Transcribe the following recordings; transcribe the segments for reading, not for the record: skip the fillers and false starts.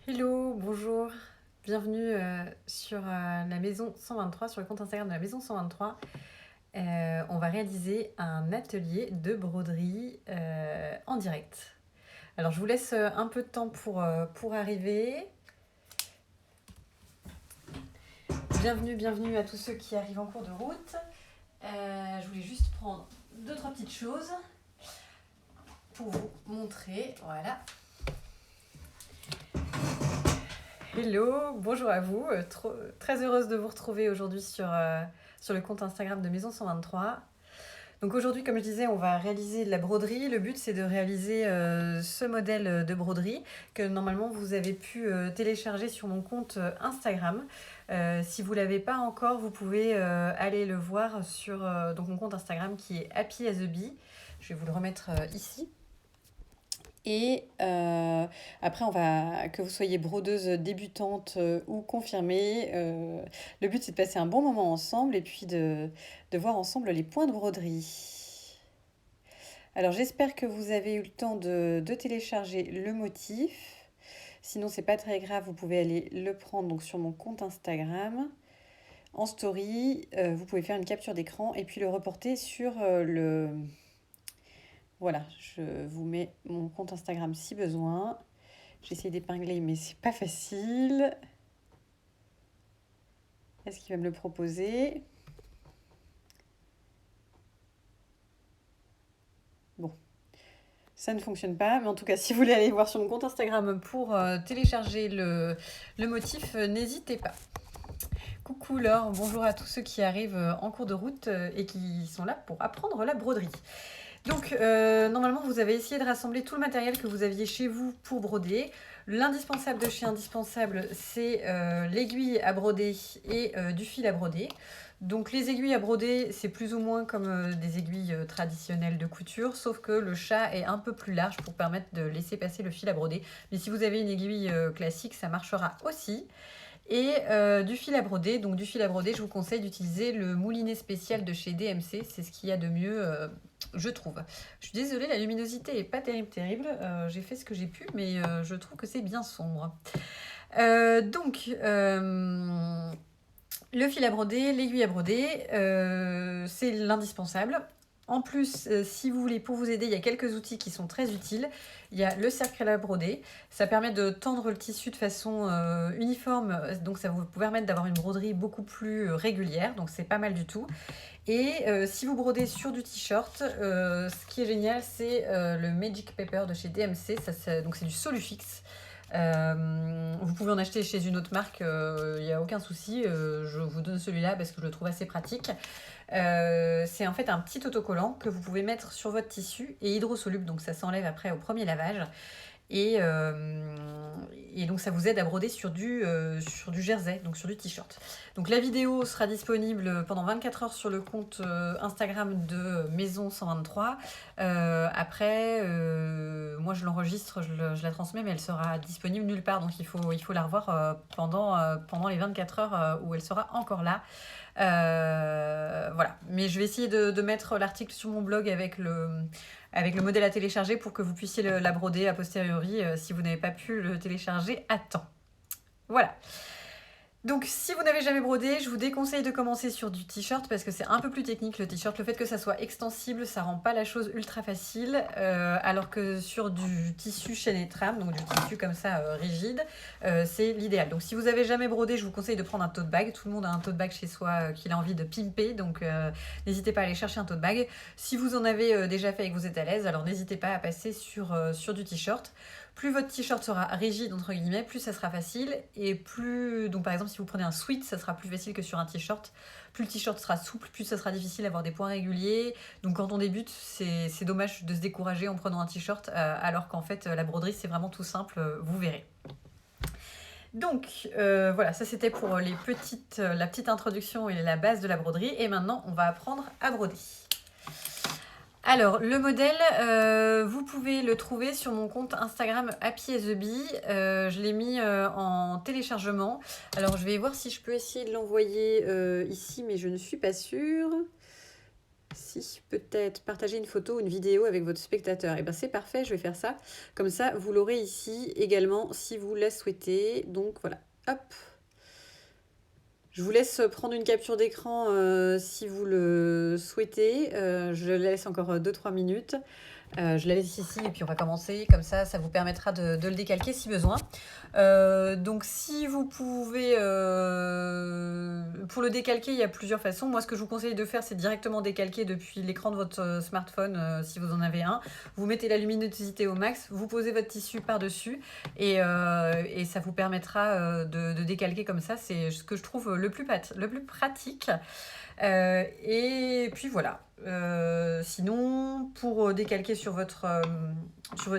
Hello, bonjour, bienvenue sur la maison 123, sur le compte Instagram de la maison 123. On va réaliser un atelier de broderie en direct. Alors je vous laisse un peu de temps pour arriver. Bienvenue à tous ceux qui arrivent en cours de route. Je voulais juste prendre deux, trois petites choses pour vous montrer. Voilà. Hello, bonjour à vous. Très heureuse de vous retrouver aujourd'hui sur le compte Instagram de Maison 123. Donc aujourd'hui, comme je disais, on va réaliser de la broderie. Le but, c'est de réaliser ce modèle de broderie que normalement vous avez pu télécharger sur mon compte Instagram. Si vous ne l'avez pas encore, vous pouvez aller le voir sur donc mon compte Instagram qui est Happy as a Bee. Je vais vous le remettre ici. Et après, que vous soyez brodeuse débutante ou confirmée, le but c'est de passer un bon moment ensemble et puis de voir ensemble les points de broderie. Alors j'espère que vous avez eu le temps de télécharger le motif. Sinon, c'est pas très grave, vous pouvez aller le prendre donc, sur mon compte Instagram. En story, vous pouvez faire une capture d'écran et puis le reporter sur le voilà, je vous mets mon compte Instagram si besoin. J'essaie d'épingler, mais c'est pas facile. Est-ce qu'il va me le proposer? Bon, ça ne fonctionne pas. Mais en tout cas, si vous voulez aller voir sur mon compte Instagram pour télécharger le motif, n'hésitez pas. Coucou Laure, bonjour à tous ceux qui arrivent en cours de route et qui sont là pour apprendre la broderie. Donc, normalement, vous avez essayé de rassembler tout le matériel que vous aviez chez vous pour broder. L'indispensable de chez indispensable, c'est l'aiguille à broder et du fil à broder. Donc, les aiguilles à broder, c'est plus ou moins comme des aiguilles traditionnelles de couture, sauf que le chat est un peu plus large pour permettre de laisser passer le fil à broder. Mais si vous avez une aiguille classique, ça marchera aussi. Et du fil à broder. Donc du fil à broder, je vous conseille d'utiliser le moulinet spécial de chez DMC. C'est ce qu'il y a de mieux, je trouve. Je suis désolée, la luminosité est pas terrible. J'ai fait ce que j'ai pu, mais je trouve que c'est bien sombre. Le fil à broder, l'aiguille à broder, c'est l'indispensable. En plus, si vous voulez, pour vous aider, il y a quelques outils qui sont très utiles. Il y a le cercle à broder. Ça permet de tendre le tissu de façon uniforme. Donc, ça vous permet d'avoir une broderie beaucoup plus régulière. Donc, c'est pas mal du tout. Et si vous brodez sur du t-shirt, ce qui est génial, c'est le Magic Paper de chez DMC. Donc, c'est du Solufix. Vous pouvez en acheter chez une autre marque, il n'y a aucun souci. Je vous donne celui-là parce que je le trouve assez pratique. C'est en fait un petit autocollant que vous pouvez mettre sur votre tissu et hydrosoluble, donc ça s'enlève après au premier lavage. Et, donc ça vous aide à broder sur du jersey, donc sur du t-shirt. Donc la vidéo sera disponible pendant 24 heures sur le compte Instagram de Maison 123. Après, moi je l'enregistre, je la transmets, mais elle sera disponible nulle part. Donc il faut la revoir pendant les 24 heures où elle sera encore là. Voilà. Mais je vais essayer de mettre l'article sur mon blog avec le modèle à télécharger pour que vous puissiez la broder a posteriori si vous n'avez pas pu le télécharger à temps. Voilà. Donc si vous n'avez jamais brodé, je vous déconseille de commencer sur du t-shirt parce que c'est un peu plus technique le t-shirt. Le fait que ça soit extensible, ça rend pas la chose ultra facile, alors que sur du tissu chaîne et trame, donc du tissu comme ça rigide, c'est l'idéal. Donc si vous avez jamais brodé, je vous conseille de prendre un tote bag. Tout le monde a un tote bag chez soi qu'il a envie de pimper, donc n'hésitez pas à aller chercher un tote bag. Si vous en avez déjà fait et que vous êtes à l'aise, alors n'hésitez pas à passer sur du t-shirt. Plus votre t-shirt sera rigide, entre guillemets, plus ça sera facile. Et plus. Donc, par exemple, si vous prenez un sweat, ça sera plus facile que sur un t-shirt. Plus le t-shirt sera souple, plus ça sera difficile d'avoir des points réguliers. Donc, quand on débute, c'est dommage de se décourager en prenant un t-shirt, alors qu'en fait, la broderie, c'est vraiment tout simple, vous verrez. Donc, voilà, ça c'était pour la petite introduction et la base de la broderie. Et maintenant, on va apprendre à broder. Alors, le modèle, vous pouvez le trouver sur mon compte Instagram Happy as a Bee. Je l'ai mis en téléchargement. Alors, je vais voir si je peux essayer de l'envoyer ici, mais je ne suis pas sûre. si peut-être partager une photo ou une vidéo avec votre spectateur. Et ben c'est parfait, je vais faire ça. Comme ça, vous l'aurez ici également si vous le souhaitez. Donc voilà, hop. Je vous laisse prendre une capture d'écran si vous le souhaitez. Je la laisse encore 2-3 minutes. Je la laisse ici et puis on va commencer. Comme ça vous permettra de le décalquer si besoin. Donc si vous pouvez... pour le décalquer, il y a plusieurs façons. Moi, ce que je vous conseille de faire, c'est directement décalquer depuis l'écran de votre smartphone, si vous en avez un. Vous mettez la luminosité au max, vous posez votre tissu par-dessus et ça vous permettra de décalquer comme ça. C'est ce que je trouve le plus pratique. Et puis voilà. Sinon, pour décalquer sur votre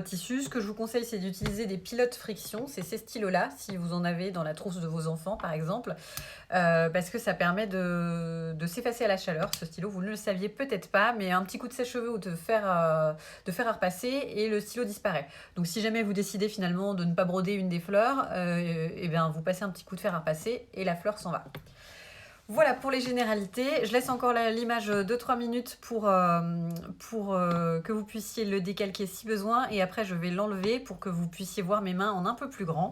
tissu, ce que je vous conseille, c'est d'utiliser des pilotes friction. C'est ces stylos-là, si vous en avez dans la trousse de vos enfants, par exemple, parce que ça permet de s'effacer à la chaleur. Ce stylo, vous ne le saviez peut-être pas, mais un petit coup de sèche-cheveux ou de fer à repasser et le stylo disparaît. Donc, si jamais vous décidez finalement de ne pas broder une des fleurs, et bien, vous passez un petit coup de fer à repasser et la fleur s'en va. Voilà pour les généralités. Je laisse encore l'image 2-3 minutes pour que vous puissiez le décalquer si besoin. Et après, je vais l'enlever pour que vous puissiez voir mes mains en un peu plus grand.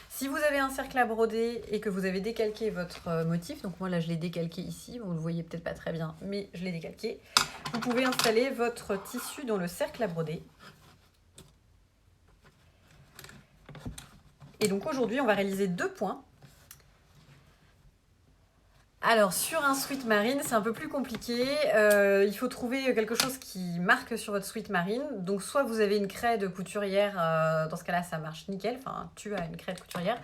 Si vous avez un cercle à broder et que vous avez décalqué votre motif, donc moi là je l'ai décalqué ici, vous ne le voyez peut-être pas très bien, mais je l'ai décalqué. Vous pouvez installer votre tissu dans le cercle à broder. Et donc aujourd'hui, on va réaliser 2 points. Alors, sur un sweat marine, c'est un peu plus compliqué. Il faut trouver quelque chose qui marque sur votre sweat marine. Donc, soit vous avez une craie de couturière, dans ce cas-là, ça marche nickel. Enfin, tu as une craie de couturière.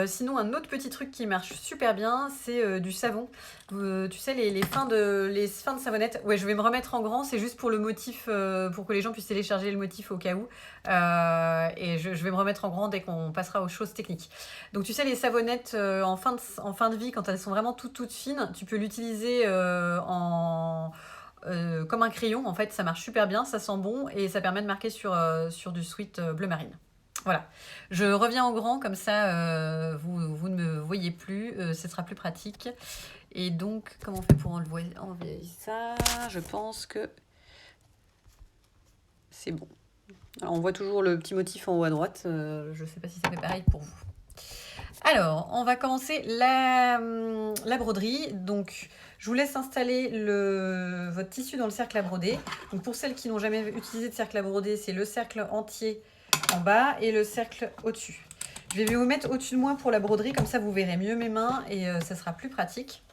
Sinon, un autre petit truc qui marche super bien, c'est du savon. Tu sais, les fins de savonnette. Ouais, je vais me remettre en grand, c'est juste pour le motif, pour que les gens puissent télécharger le motif au cas où. Et je vais me remettre en grand dès qu'on passera aux choses techniques. Donc, tu sais, les savonnettes en fin de vie, quand elles sont vraiment toutes fines, tu peux l'utiliser comme un crayon. En fait, ça marche super bien, ça sent bon et ça permet de marquer sur du sweat bleu marine. Voilà, je reviens au grand, comme ça vous ne me voyez plus, ce sera plus pratique. Et donc, comment on fait pour enlever ça? Je pense que c'est bon. Alors, on voit toujours le petit motif en haut à droite, je ne sais pas si ça fait pareil pour vous. Alors, on va commencer la broderie. Donc, je vous laisse installer votre tissu dans le cercle à broder. Donc, pour celles qui n'ont jamais utilisé de cercle à broder, c'est le cercle entier en bas et le cercle au-dessus. Je vais vous mettre au-dessus de moi pour la broderie, comme ça vous verrez mieux mes mains et ça sera plus pratique.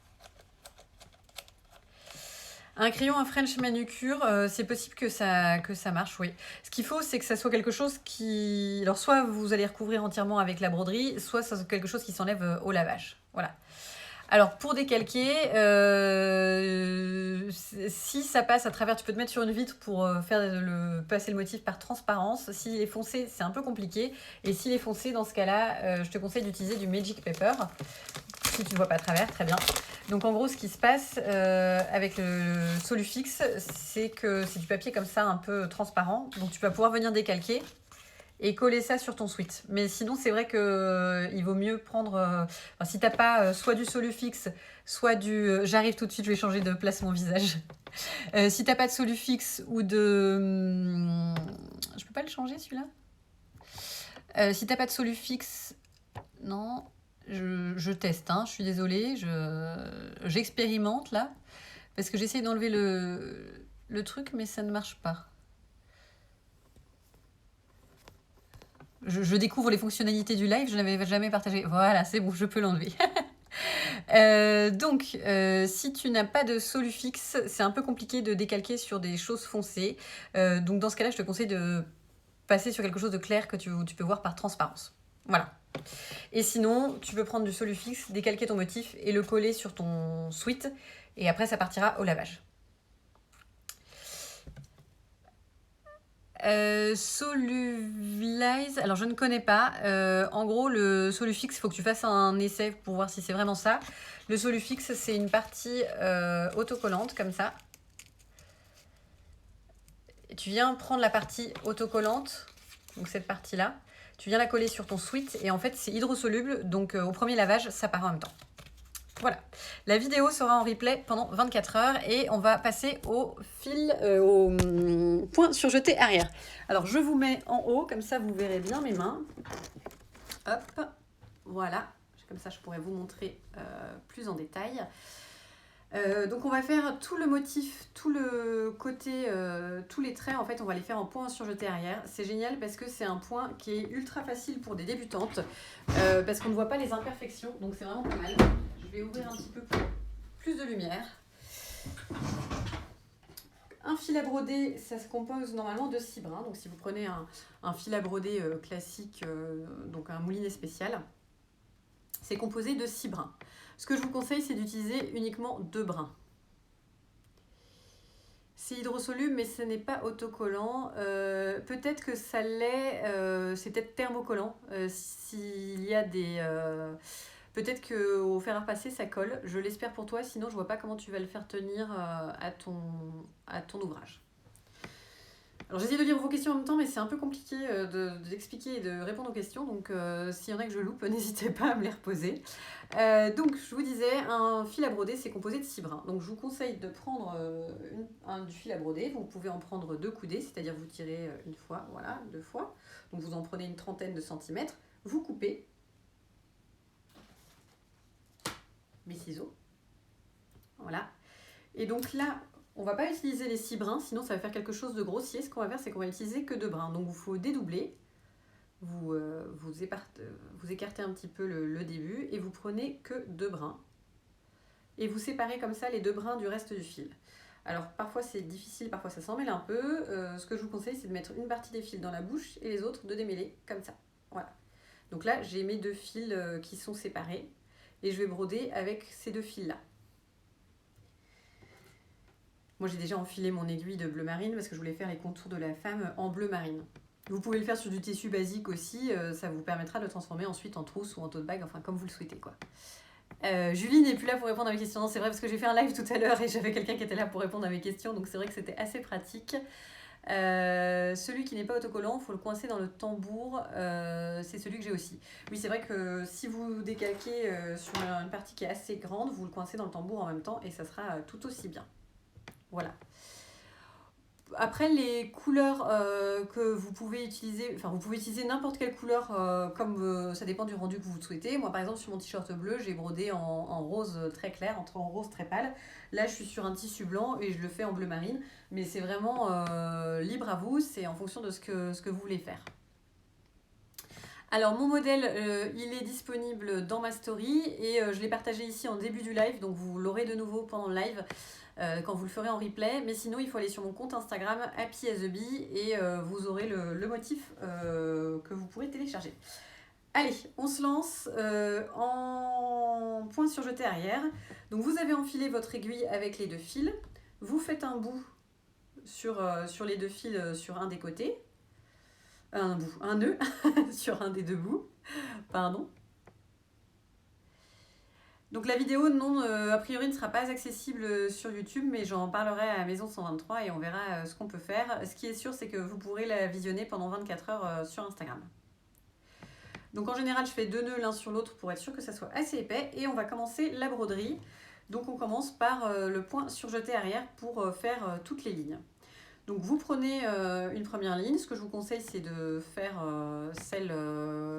Un crayon à French manucure, c'est possible que ça marche, oui. Ce qu'il faut, c'est que ça soit quelque chose qui... Alors, soit vous allez recouvrir entièrement avec la broderie, soit ça soit quelque chose qui s'enlève au lavage. Voilà. Alors, pour décalquer, si ça passe à travers, tu peux te mettre sur une vitre pour passer le motif par transparence. S'il est foncé, c'est un peu compliqué. Et s'il est foncé, dans ce cas-là, je te conseille d'utiliser du Magic Paper. Si tu ne vois pas à travers, très bien. Donc, en gros, ce qui se passe avec le Solufix, c'est que c'est du papier comme ça, un peu transparent. Donc, tu vas pouvoir venir décalquer et coller ça sur ton sweat. Mais sinon, c'est vrai qu'il vaut mieux prendre... si tu n'as pas soit du Solufix, soit du... J'arrive tout de suite, je vais changer de place mon visage. Si tu n'as pas de Solufix ou de... Je peux pas le changer, celui-là? Si tu n'as pas de Solufix... Non, je teste, hein, je suis désolée. J'expérimente, là. Parce que j'essaie d'enlever le truc, mais ça ne marche pas. Je découvre les fonctionnalités du live, je n'avais jamais partagé. Voilà, c'est bon, je peux l'enlever. Donc, si tu n'as pas de Solufix, c'est un peu compliqué de décalquer sur des choses foncées. Donc, dans ce cas-là, je te conseille de passer sur quelque chose de clair que tu peux voir par transparence. Voilà. Et sinon, tu peux prendre du Solufix, décalquer ton motif et le coller sur ton sweat. Et après, ça partira au lavage. Soluvilize, alors je ne connais pas. En gros, le Solufix, il faut que tu fasses un essai pour voir si c'est vraiment ça. Le Solufix, c'est une partie autocollante, comme ça. Et tu viens prendre la partie autocollante, donc cette partie-là. Tu viens la coller sur ton sweat et en fait, c'est hydrosoluble. Donc, au premier lavage, ça part en même temps. Voilà, la vidéo sera en replay pendant 24 heures et on va passer au fil, au point surjeté arrière. Alors je vous mets en haut, comme ça vous verrez bien mes mains. Hop, voilà, comme ça je pourrais vous montrer plus en détail. Donc on va faire tout le motif, tout le côté, tous les traits, en fait on va les faire en point surjeté arrière. C'est génial parce que c'est un point qui est ultra facile pour des débutantes, parce qu'on ne voit pas les imperfections, donc c'est vraiment pas mal. Je vais ouvrir un petit peu pour plus de lumière. Un fil à broder, ça se compose normalement de 6 brins. Donc si vous prenez un fil à broder classique, donc un moulinet spécial, c'est composé de 6 brins. Ce que je vous conseille, c'est d'utiliser uniquement 2 brins. C'est hydrosoluble, mais ce n'est pas autocollant. Peut-être que ça l'est, c'est peut-être thermocollant. S'il y a des... peut-être qu'au fer à repasser, ça colle. Je l'espère pour toi, sinon je vois pas comment tu vas le faire tenir à ton ouvrage. Alors j'essaie de lire vos questions en même temps, mais c'est un peu compliqué d'expliquer et de répondre aux questions, donc s'il y en a que je loupe, n'hésitez pas à me les reposer. Donc je vous disais, un fil à broder, c'est composé de 6 brins. Donc je vous conseille de prendre du fil à broder, vous pouvez en prendre 2 coudées, c'est-à-dire vous tirez une fois, voilà, 2 fois. Donc vous en prenez une trentaine de centimètres, vous coupez mes ciseaux, voilà. Et donc là, on va pas utiliser les 6 brins, sinon ça va faire quelque chose de grossier. Ce qu'on va faire, c'est qu'on va utiliser que 2 brins. Donc il faut dédoubler, vous écartez un petit peu le début et vous prenez que 2 brins. Et vous séparez comme ça les 2 brins du reste du fil. Alors parfois c'est difficile, parfois ça s'en mêle un peu. Ce que je vous conseille, c'est de mettre une partie des fils dans la bouche et les autres de démêler comme ça. Voilà. Donc là, j'ai mes 2 fils qui sont séparés et je vais broder avec ces 2 fils-là. Moi, j'ai déjà enfilé mon aiguille de bleu marine parce que je voulais faire les contours de la femme en bleu marine. Vous pouvez le faire sur du tissu basique aussi, ça vous permettra de le transformer ensuite en trousse ou en tote bag, enfin comme vous le souhaitez quoi. Julie n'est plus là pour répondre à mes questions, c'est vrai parce que j'ai fait un live tout à l'heure et j'avais quelqu'un qui était là pour répondre à mes questions, donc c'est vrai que c'était assez pratique. Celui qui n'est pas autocollant, il faut le coincer dans le tambour, c'est celui que j'ai aussi. Oui, c'est vrai que si vous décalquez sur une partie qui est assez grande, vous le coincez dans le tambour en même temps et ça sera tout aussi bien. Voilà. Après, les couleurs que vous pouvez utiliser, enfin vous pouvez utiliser n'importe quelle couleur, comme ça dépend du rendu que vous souhaitez. Moi par exemple sur mon t-shirt bleu, j'ai brodé en rose très clair, en rose très pâle. Là je suis sur un tissu blanc et je le fais en bleu marine. Mais c'est vraiment libre à vous, c'est en fonction de ce que vous voulez faire. Alors mon modèle, il est disponible dans ma story et je l'ai partagé ici en début du live, donc vous l'aurez de nouveau pendant le live. Quand vous le ferez en replay, mais sinon il faut aller sur mon compte Instagram Happy as a Bee et vous aurez le motif que vous pourrez télécharger. Allez, on se lance en point surjeté arrière. Donc vous avez enfilé votre aiguille avec les 2 fils, vous faites un bout sur les 2 fils sur un des côtés, un nœud sur un des 2 bouts, pardon. Donc la vidéo, non, a priori ne sera pas accessible sur YouTube, mais j'en parlerai à Maison 123 et on verra ce qu'on peut faire. Ce qui est sûr, c'est que vous pourrez la visionner pendant 24 heures sur Instagram. Donc en général, je fais 2 nœuds l'un sur l'autre pour être sûr que ça soit assez épais. Et on va commencer la broderie. Donc on commence par le point surjeté arrière pour faire toutes les lignes. Donc vous prenez une première ligne, ce que je vous conseille c'est de faire celle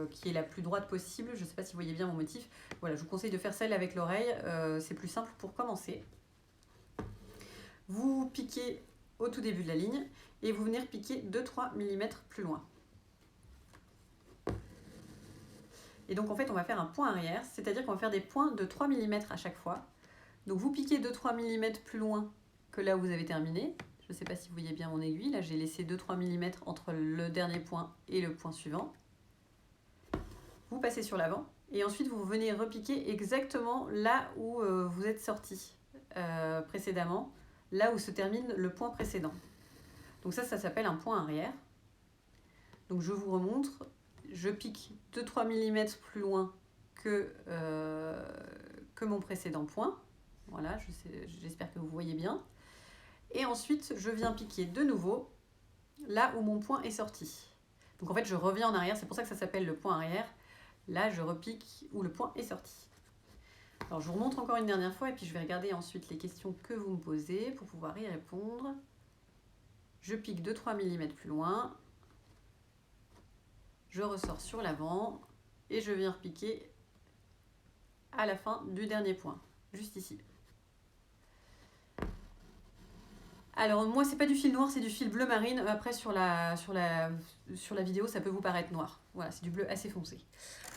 qui est la plus droite possible, je ne sais pas si vous voyez bien mon motif, voilà, je vous conseille de faire celle avec l'oreille, c'est plus simple pour commencer. Vous piquez au tout début de la ligne et vous venez piquer 2-3 mm plus loin. Et donc en fait on va faire un point arrière, c'est-à-dire qu'on va faire des points de 3 mm à chaque fois. Donc vous piquez 2-3 mm plus loin que là où vous avez terminé. Je ne sais pas si vous voyez bien mon aiguille, là j'ai laissé 2-3 mm entre le dernier point et le point suivant. Vous passez sur l'avant et ensuite vous venez repiquer exactement là où vous êtes sorti précédemment, là où se termine le point précédent. Donc ça s'appelle un point arrière. Donc je vous remontre, je pique 2-3 mm plus loin que mon précédent point. Voilà, j'espère que vous voyez bien. Et ensuite, je viens piquer de nouveau là où mon point est sorti. Donc en fait, je reviens en arrière, c'est pour ça que ça s'appelle le point arrière. Là, je repique où le point est sorti. Alors je vous remontre encore une dernière fois et puis je vais regarder ensuite les questions que vous me posez pour pouvoir y répondre. Je pique 2-3 mm plus loin. Je ressors sur l'avant et je viens repiquer à la fin du dernier point, juste ici. Alors moi c'est pas du fil noir, c'est du fil bleu marine. Après sur la vidéo ça peut vous paraître noir. Voilà, c'est du bleu assez foncé.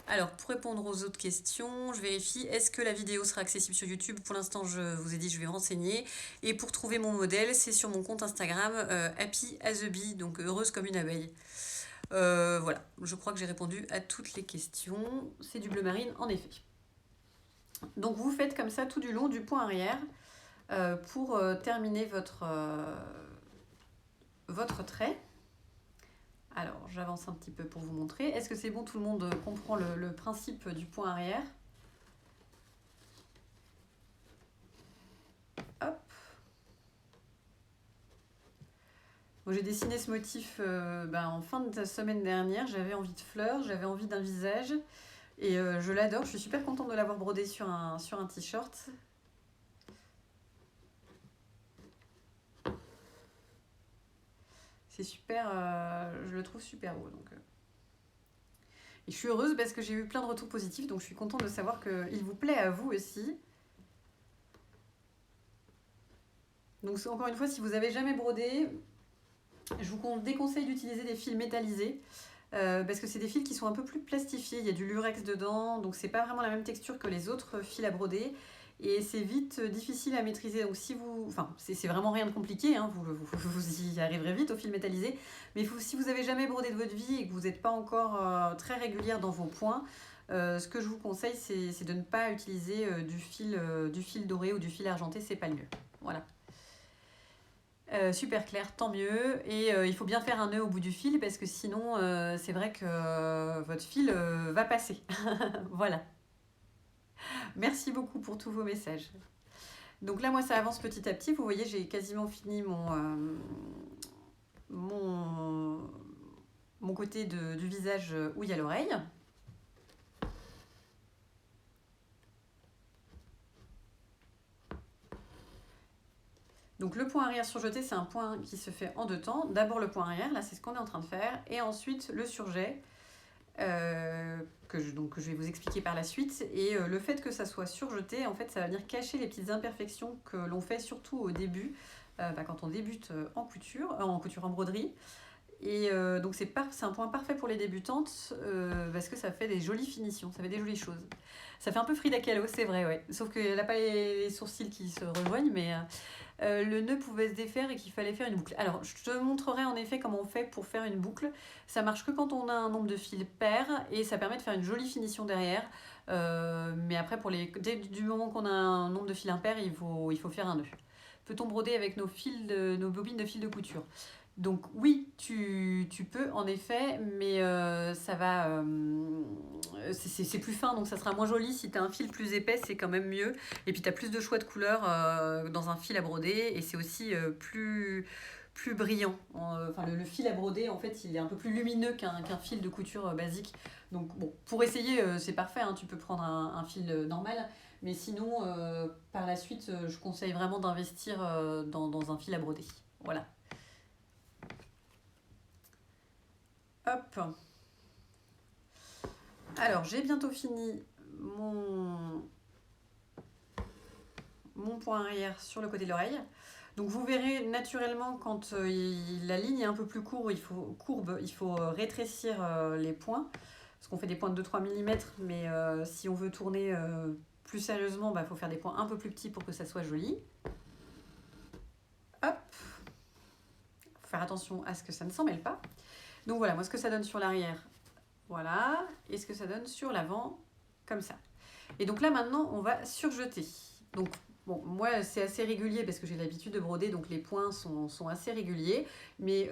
Alors pour répondre aux autres questions, je vérifie, est-ce que la vidéo sera accessible sur YouTube? Pour l'instant je vous ai dit je vais me renseigner. Et pour trouver mon modèle, c'est sur mon compte Instagram Happy as a Bee, donc heureuse comme une abeille. Voilà, je crois que j'ai répondu à toutes les questions. C'est du bleu marine en effet. Donc vous faites comme ça tout du long du point arrière pour terminer votre trait. Alors j'avance un petit peu pour vous montrer. Est-ce que c'est bon, tout le monde comprend le principe du point arrière? Hop. Bon, j'ai dessiné ce motif en fin de semaine dernière. J'avais envie de fleurs, j'avais envie d'un visage. Et je l'adore, je suis super contente de l'avoir brodé sur un t-shirt. C'est super, je le trouve super beau. Donc, et je suis heureuse parce que j'ai eu plein de retours positifs, donc je suis contente de savoir qu'il vous plaît à vous aussi. Donc encore une fois, si vous n'avez jamais brodé, je vous déconseille d'utiliser des fils métallisés. Parce que c'est des fils qui sont un peu plus plastifiés, il y a du lurex dedans, donc c'est pas vraiment la même texture que les autres fils à broder. Et c'est vite difficile à maîtriser. Donc si vous... Enfin, c'est vraiment rien de compliqué, hein, vous y arriverez vite au fil métallisé. Mais si vous n'avez jamais brodé de votre vie et que vous n'êtes pas encore très régulière dans vos points, ce que je vous conseille, c'est de ne pas utiliser du fil doré ou du fil argenté, c'est pas le mieux. Voilà. Super clair, tant mieux. Et il faut bien faire un nœud au bout du fil parce que sinon, c'est vrai que votre fil va passer. Voilà. Merci beaucoup pour tous vos messages. Donc là, moi, ça avance petit à petit. Vous voyez, j'ai quasiment fini mon côté du visage où il y a l'oreille. Donc le point arrière surjeté, c'est un point qui se fait en deux temps. D'abord le point arrière, là c'est ce qu'on est en train de faire, et ensuite le surjet, que je vais vous expliquer par la suite. Et le fait que ça soit surjeté, en fait ça va venir cacher les petites imperfections que l'on fait surtout au début, quand on débute en broderie. Et donc c'est un point parfait pour les débutantes parce que ça fait des jolies finitions, ça fait des jolies choses. Ça fait un peu Frida Kahlo, c'est vrai, ouais. Sauf qu'elle n'a pas les sourcils qui se rejoignent, mais le nœud pouvait se défaire et qu'il fallait faire une boucle. Alors je te montrerai en effet comment on fait pour faire une boucle. Ça marche que quand on a un nombre de fils pair et ça permet de faire une jolie finition derrière. Mais après, dès du moment qu'on a un nombre de fils impair, il faut faire un nœud. Peut-on broder avec nos bobines de fil de couture? Donc oui, tu peux en effet, mais c'est plus fin, donc ça sera moins joli. Si tu as un fil plus épais, c'est quand même mieux. Et puis tu as plus de choix de couleurs dans un fil à broder, et c'est aussi plus brillant. Le fil à broder, en fait, il est un peu plus lumineux qu'un fil de couture basique. Donc bon, pour essayer, c'est parfait, hein, tu peux prendre un fil normal. Mais sinon, par la suite, je conseille vraiment d'investir dans un fil à broder. Voilà. Hop. Alors, j'ai bientôt fini mon point arrière sur le côté de l'oreille. Donc vous verrez naturellement quand la ligne est un peu plus courbe, il faut rétrécir les points. Parce qu'on fait des points de 2-3 mm, mais si on veut tourner plus sérieusement, il faut faire des points un peu plus petits pour que ça soit joli. Hop. Faut faire attention à ce que ça ne s'en mêle pas. Donc voilà, moi ce que ça donne sur l'arrière, voilà, et ce que ça donne sur l'avant, comme ça. Et donc là maintenant, on va surjeter. Donc bon, moi c'est assez régulier parce que j'ai l'habitude de broder, donc les points sont assez réguliers. Mais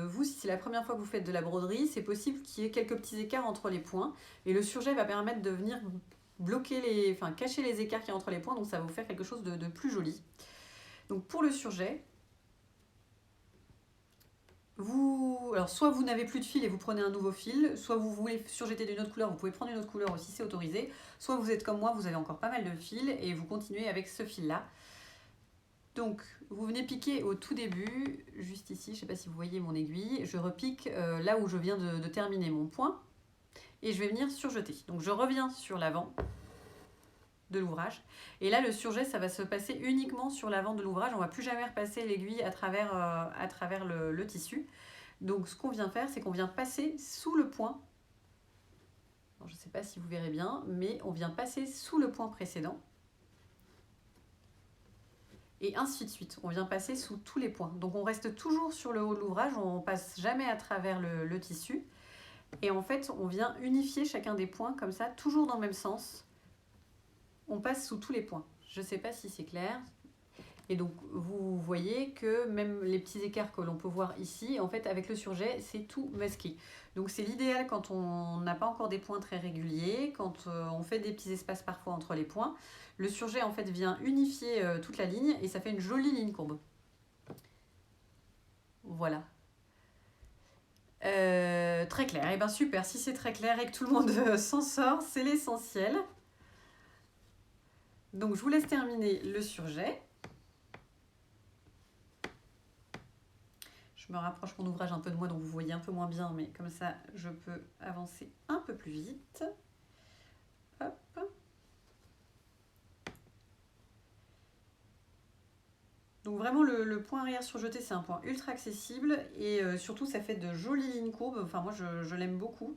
vous, si c'est la première fois que vous faites de la broderie, c'est possible qu'il y ait quelques petits écarts entre les points. Et le surjet va permettre de venir cacher les écarts qu'il y a entre les points, donc ça va vous faire quelque chose de plus joli. Donc pour le surjet, alors soit vous n'avez plus de fil et vous prenez un nouveau fil, soit vous voulez surjeter d'une autre couleur, vous pouvez prendre une autre couleur aussi, c'est autorisé. Soit vous êtes comme moi, vous avez encore pas mal de fils et vous continuez avec ce fil-là. Donc, vous venez piquer au tout début, juste ici, je ne sais pas si vous voyez mon aiguille, je repique là où je viens de terminer mon point et je vais venir surjeter. Donc, je reviens sur l'avant de l'ouvrage et là, le surjet, ça va se passer uniquement sur l'avant de l'ouvrage. On ne va plus jamais repasser l'aiguille à travers le tissu. Donc, ce qu'on vient faire, c'est qu'on vient passer sous le point. Alors, je ne sais pas si vous verrez bien, mais on vient passer sous le point précédent. Et ainsi de suite. On vient passer sous tous les points. Donc on reste toujours sur le haut de l'ouvrage, on passe jamais à travers le tissu. Et en fait, on vient unifier chacun des points comme ça, toujours dans le même sens. On passe sous tous les points. Je ne sais pas si c'est clair. Et donc vous voyez que même les petits écarts que l'on peut voir ici, en fait avec le surjet, c'est tout masqué. Donc c'est l'idéal quand on n'a pas encore des points très réguliers, quand on fait des petits espaces parfois entre les points. Le surjet en fait vient unifier toute la ligne et ça fait une jolie ligne courbe. Voilà. Très clair. Et bien super, si c'est très clair et que tout le monde s'en sort, c'est l'essentiel. Donc je vous laisse terminer le surjet. Je me rapproche mon ouvrage un peu de moi, donc vous voyez un peu moins bien, mais comme ça, je peux avancer un peu plus vite. Hop. Donc vraiment, le point arrière surjeté, c'est un point ultra accessible, et surtout, ça fait de jolies lignes courbes. Enfin, moi, je l'aime beaucoup.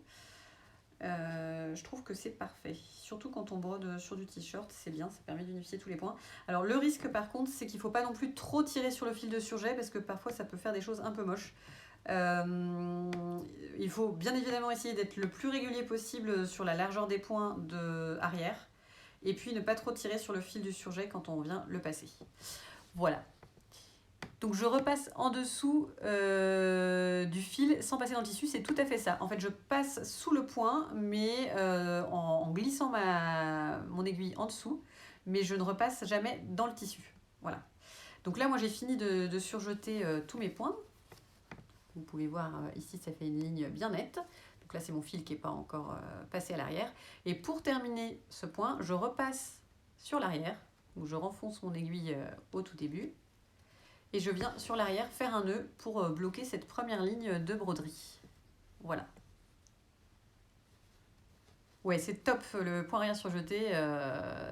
Je trouve que c'est parfait. Surtout quand on brode sur du t-shirt, c'est bien, ça permet d'unifier tous les points. Alors le risque par contre, c'est qu'il ne faut pas non plus trop tirer sur le fil de surjet parce que parfois ça peut faire des choses un peu moches. Il faut bien évidemment essayer d'être le plus régulier possible sur la largeur des points arrière et puis ne pas trop tirer sur le fil du surjet quand on vient le passer. Voilà. Donc je repasse en dessous du fil sans passer dans le tissu, c'est tout à fait ça. En fait, je passe sous le point, mais en glissant mon aiguille en dessous, mais je ne repasse jamais dans le tissu. Voilà. Donc là, moi, j'ai fini de surjeter tous mes points. Vous pouvez voir ici, ça fait une ligne bien nette. Donc là, c'est mon fil qui n'est pas encore passé à l'arrière. Et pour terminer ce point, je repasse sur l'arrière, où je renfonce mon aiguille au tout début. Et je viens sur l'arrière faire un nœud pour bloquer cette première ligne de broderie. Voilà. Ouais, c'est top, le point arrière surjeté,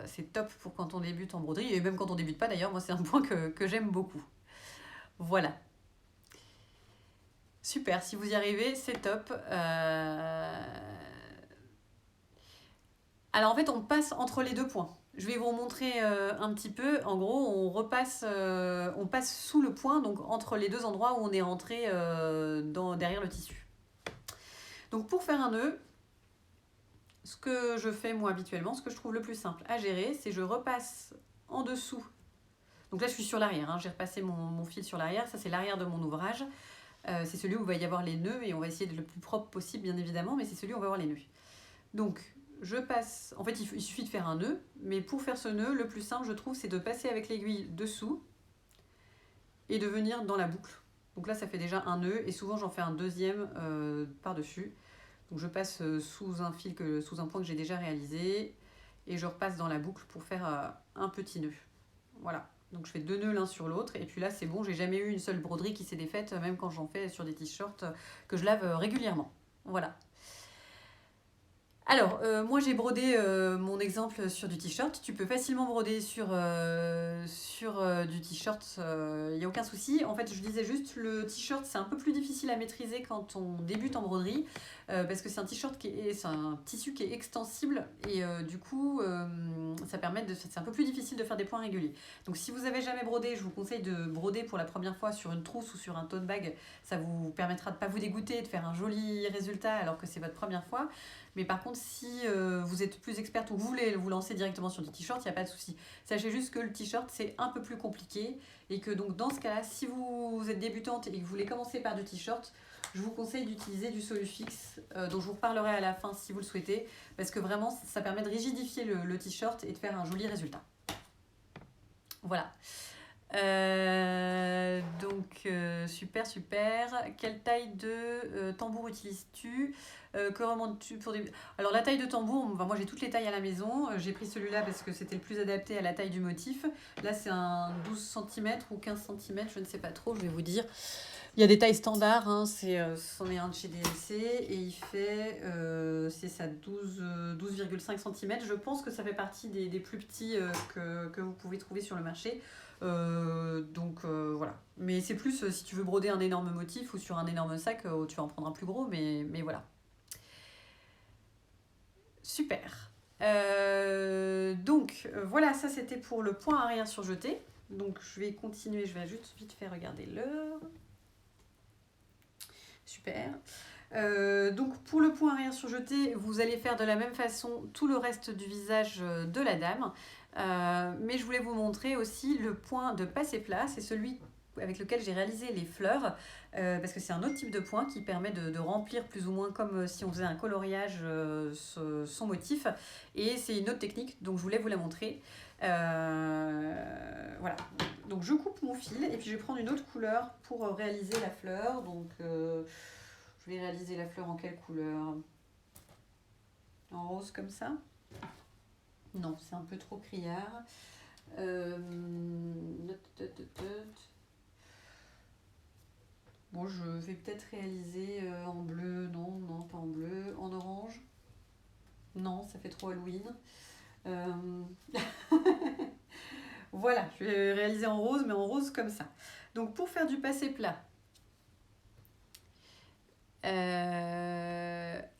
c'est top pour quand on débute en broderie, et même quand on débute pas d'ailleurs, moi c'est un point que j'aime beaucoup. Voilà. Super, si vous y arrivez, c'est top. Alors en fait, on passe entre les deux points. Je vais vous montrer un petit peu. En gros, on passe sous le point, donc entre les deux endroits où on est rentré derrière le tissu. Donc pour faire un nœud, ce que je fais moi habituellement, ce que je trouve le plus simple à gérer, c'est je repasse en dessous. Donc là, je suis sur l'arrière, hein, j'ai repassé mon fil sur l'arrière, ça c'est l'arrière de mon ouvrage. C'est celui où il va y avoir les nœuds et on va essayer d'être le plus propre possible, bien évidemment, mais c'est celui où on va avoir les nœuds. Donc, je passe, en fait il suffit de faire un nœud, mais pour faire ce nœud, le plus simple je trouve c'est de passer avec l'aiguille dessous et de venir dans la boucle. Donc là ça fait déjà un nœud et souvent j'en fais un deuxième par-dessus. Donc je passe sous un point que j'ai déjà réalisé et je repasse dans la boucle pour faire un petit nœud. Voilà, donc je fais deux nœuds l'un sur l'autre et puis là c'est bon, j'ai jamais eu une seule broderie qui s'est défaite, même quand j'en fais sur des t-shirts que je lave régulièrement. Voilà. Alors, moi j'ai brodé mon exemple sur du t-shirt. Tu peux facilement broder sur du t-shirt, il n'y a aucun souci. En fait, je disais juste, le t-shirt c'est un peu plus difficile à maîtriser quand on débute en broderie parce que c'est un t-shirt c'est un tissu qui est extensible et du coup, c'est un peu plus difficile de faire des points réguliers. Donc, si vous avez jamais brodé, je vous conseille de broder pour la première fois sur une trousse ou sur un tote bag. Ça vous permettra de ne pas vous dégoûter et de faire un joli résultat alors que c'est votre première fois. Mais par contre, si vous êtes plus experte ou que vous voulez vous lancer directement sur du t-shirt, il n'y a pas de souci. Sachez juste que le t-shirt, c'est un peu plus compliqué et que donc dans ce cas-là, si vous êtes débutante et que vous voulez commencer par du t-shirt, je vous conseille d'utiliser du Solufix, dont je vous reparlerai à la fin si vous le souhaitez, parce que vraiment, ça permet de rigidifier le t-shirt et de faire un joli résultat. Voilà. Super, super. Quelle taille de tambour utilises-tu? Que recommandes-tu pour des... Alors la taille de tambour, enfin, moi j'ai toutes les tailles à la maison. J'ai pris celui-là parce que c'était le plus adapté à la taille du motif. Là c'est un 12 cm ou 15 cm, je ne sais pas trop, je vais vous dire. Il y a des tailles standards, hein, c'en est un de chez DMC et il fait, c'est ça, 12,5 cm. Je pense que ça fait partie des plus petits que vous pouvez trouver sur le marché. Voilà. Mais c'est plus si tu veux broder un énorme motif ou sur un énorme sac, tu vas en prendre un plus gros, mais voilà. Super. Voilà, ça c'était pour le point arrière surjeté. Donc je vais continuer, je vais juste vite faire regarder l'heure. Super. Donc pour le point arrière surjeté, vous allez faire de la même façon tout le reste du visage de la dame. Mais je voulais vous montrer aussi le point de passé plat, c'est celui avec lequel j'ai réalisé les fleurs, parce que c'est un autre type de point qui permet de remplir plus ou moins comme si on faisait un coloriage son motif. Et c'est une autre technique, donc je voulais vous la montrer. Voilà. Donc je coupe mon fil et puis je vais prendre une autre couleur pour réaliser la fleur. Donc je vais réaliser la fleur en quelle couleur? En rose comme ça? Non, c'est un peu trop criard. Bon, je vais peut-être réaliser en bleu. Non, non, pas en bleu. En orange? Non, ça fait trop Halloween. Voilà, je vais réaliser en rose, mais en rose comme ça. Donc pour faire du passé plat,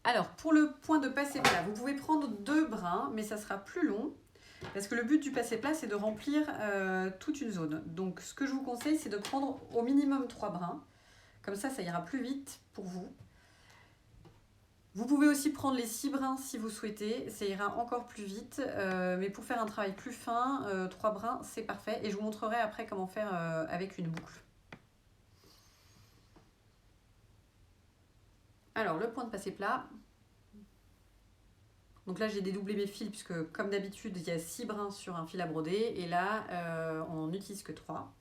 alors pour le point de passé plat, vous pouvez prendre 2 brins, mais ça sera plus long. Parce que le but du passé plat, c'est de remplir toute une zone. Donc ce que je vous conseille, c'est de prendre au minimum 3 brins. Comme ça ira plus vite pour vous. Vous pouvez aussi prendre les 6 brins si vous souhaitez, ça ira encore plus vite. Mais pour faire un travail plus fin, 3 brins, c'est parfait. Et je vous montrerai après comment faire avec une boucle. Alors, le point de passé plat. Donc là, j'ai dédoublé mes fils puisque, comme d'habitude, il y a 6 brins sur un fil à broder. Et là, on n'utilise que 3.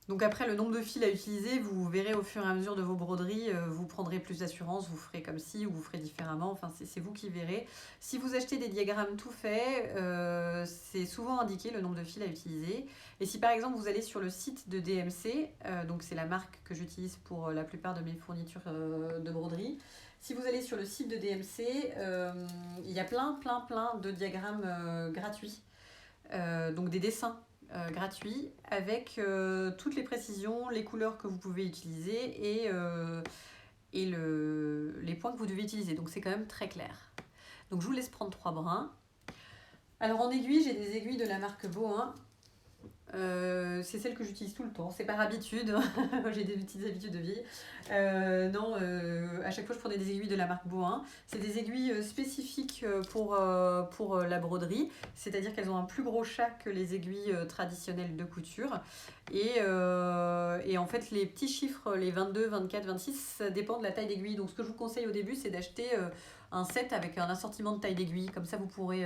Donc après, le nombre de fils à utiliser, vous verrez au fur et à mesure de vos broderies, vous prendrez plus d'assurance, vous ferez comme ci ou vous ferez différemment, enfin c'est vous qui verrez. Si vous achetez des diagrammes tout faits, c'est souvent indiqué le nombre de fils à utiliser. Et si par exemple vous allez sur le site de DMC, donc c'est la marque que j'utilise pour la plupart de mes fournitures de broderie, si vous allez sur le site de DMC, il y a plein de diagrammes gratuits, donc des dessins gratuit avec toutes les précisions, les couleurs que vous pouvez utiliser et les points que vous devez utiliser. Donc c'est quand même très clair. Donc je vous laisse prendre 3 brins. Alors en aiguille, j'ai des aiguilles de la marque Bohin. C'est celle que j'utilise tout le temps, c'est par habitude. J'ai des petites habitudes de vie. À chaque fois je prenais des aiguilles de la marque Bohin. C'est des aiguilles spécifiques pour la broderie, c'est-à-dire qu'elles ont un plus gros chat que les aiguilles traditionnelles de couture. Et en fait les petits chiffres, les 22, 24, 26, ça dépend de la taille d'aiguille. Donc ce que je vous conseille au début, c'est d'acheter un set avec un assortiment de taille d'aiguille. Comme ça vous pourrez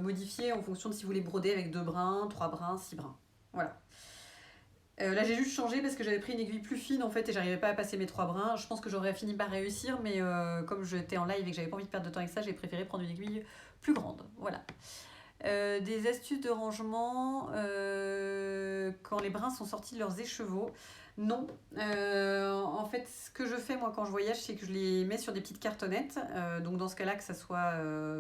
modifier en fonction de si vous voulez broder avec 2 brins, 3 brins, 6 brins. Voilà. Là j'ai juste changé parce que j'avais pris une aiguille plus fine en fait et j'arrivais pas à passer mes 3 brins. Je pense que j'aurais fini par réussir, mais comme j'étais en live et que j'avais pas envie de perdre de temps avec ça, j'ai préféré prendre une aiguille plus grande. Voilà. Des astuces de rangement quand les brins sont sortis de leurs écheveaux. Non. En fait, ce que je fais moi quand je voyage, c'est que je les mets sur des petites cartonnettes. Donc dans ce cas-là, que ça soit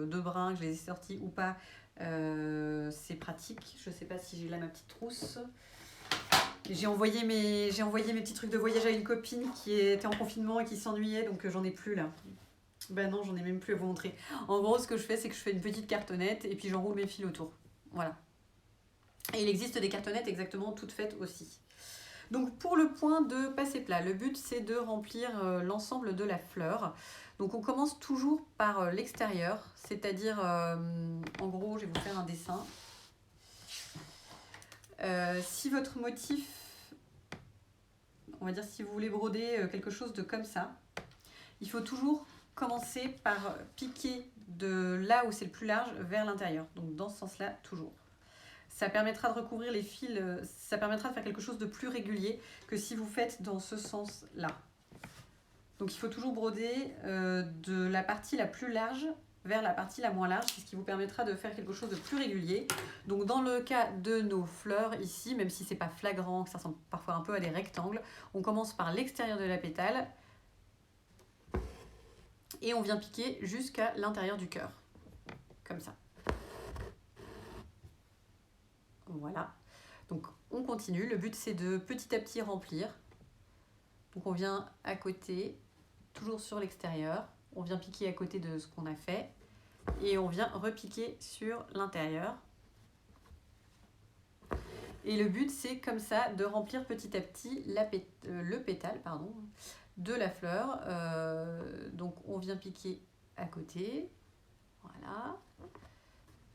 2 brins, que je les ai sortis ou pas, c'est pratique. Je sais pas si j'ai là ma petite trousse. J'ai envoyé mes petits trucs de voyage à une copine qui était en confinement et qui s'ennuyait, donc j'en ai plus là. Ben non, j'en ai même plus à vous montrer. En gros, ce que je fais, c'est que je fais une petite cartonnette et puis j'enroule mes fils autour. Voilà. Et il existe des cartonnettes exactement toutes faites aussi. Donc pour le point de passé plat, le but c'est de remplir l'ensemble de la fleur. Donc on commence toujours par l'extérieur, c'est-à-dire en gros, je vais vous faire un dessin. Si votre motif, on va dire si vous voulez broder quelque chose de comme ça, il faut toujours commencer par piquer de là où c'est le plus large vers l'intérieur. Donc dans ce sens-là, toujours. Ça permettra de recouvrir les fils, ça permettra de faire quelque chose de plus régulier que si vous faites dans ce sens-là. Donc il faut toujours broder de la partie la plus large vers la partie la moins large, c'est ce qui vous permettra de faire quelque chose de plus régulier. Donc dans le cas de nos fleurs ici, même si c'est pas flagrant, que ça ressemble parfois un peu à des rectangles, on commence par l'extérieur de la pétale et on vient piquer jusqu'à l'intérieur du cœur, comme ça. Voilà. Donc on continue, le but c'est de petit à petit remplir. Donc on vient à côté, toujours sur l'extérieur, on vient piquer à côté de ce qu'on a fait et on vient repiquer sur l'intérieur. Et le but c'est comme ça de remplir petit à petit le pétale de la fleur. Donc on vient piquer à côté, voilà,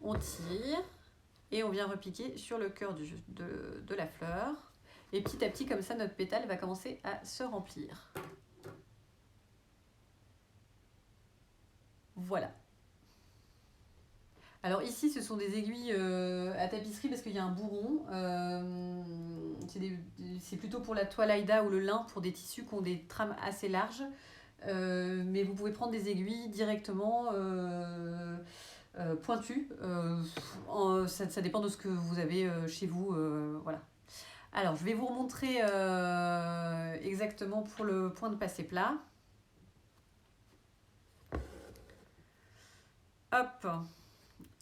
on tire et on vient repiquer sur le cœur de la fleur. Et petit à petit, comme ça, notre pétale va commencer à se remplir. Voilà. Alors ici, ce sont des aiguilles à tapisserie parce qu'il y a un bourron. C'est plutôt pour la toile Aïda ou le lin, pour des tissus qui ont des trames assez larges. Mais vous pouvez prendre des aiguilles directement pointues. Ça dépend de ce que vous avez chez vous. Voilà. Alors, je vais vous remontrer exactement pour le point de passé plat. Hop.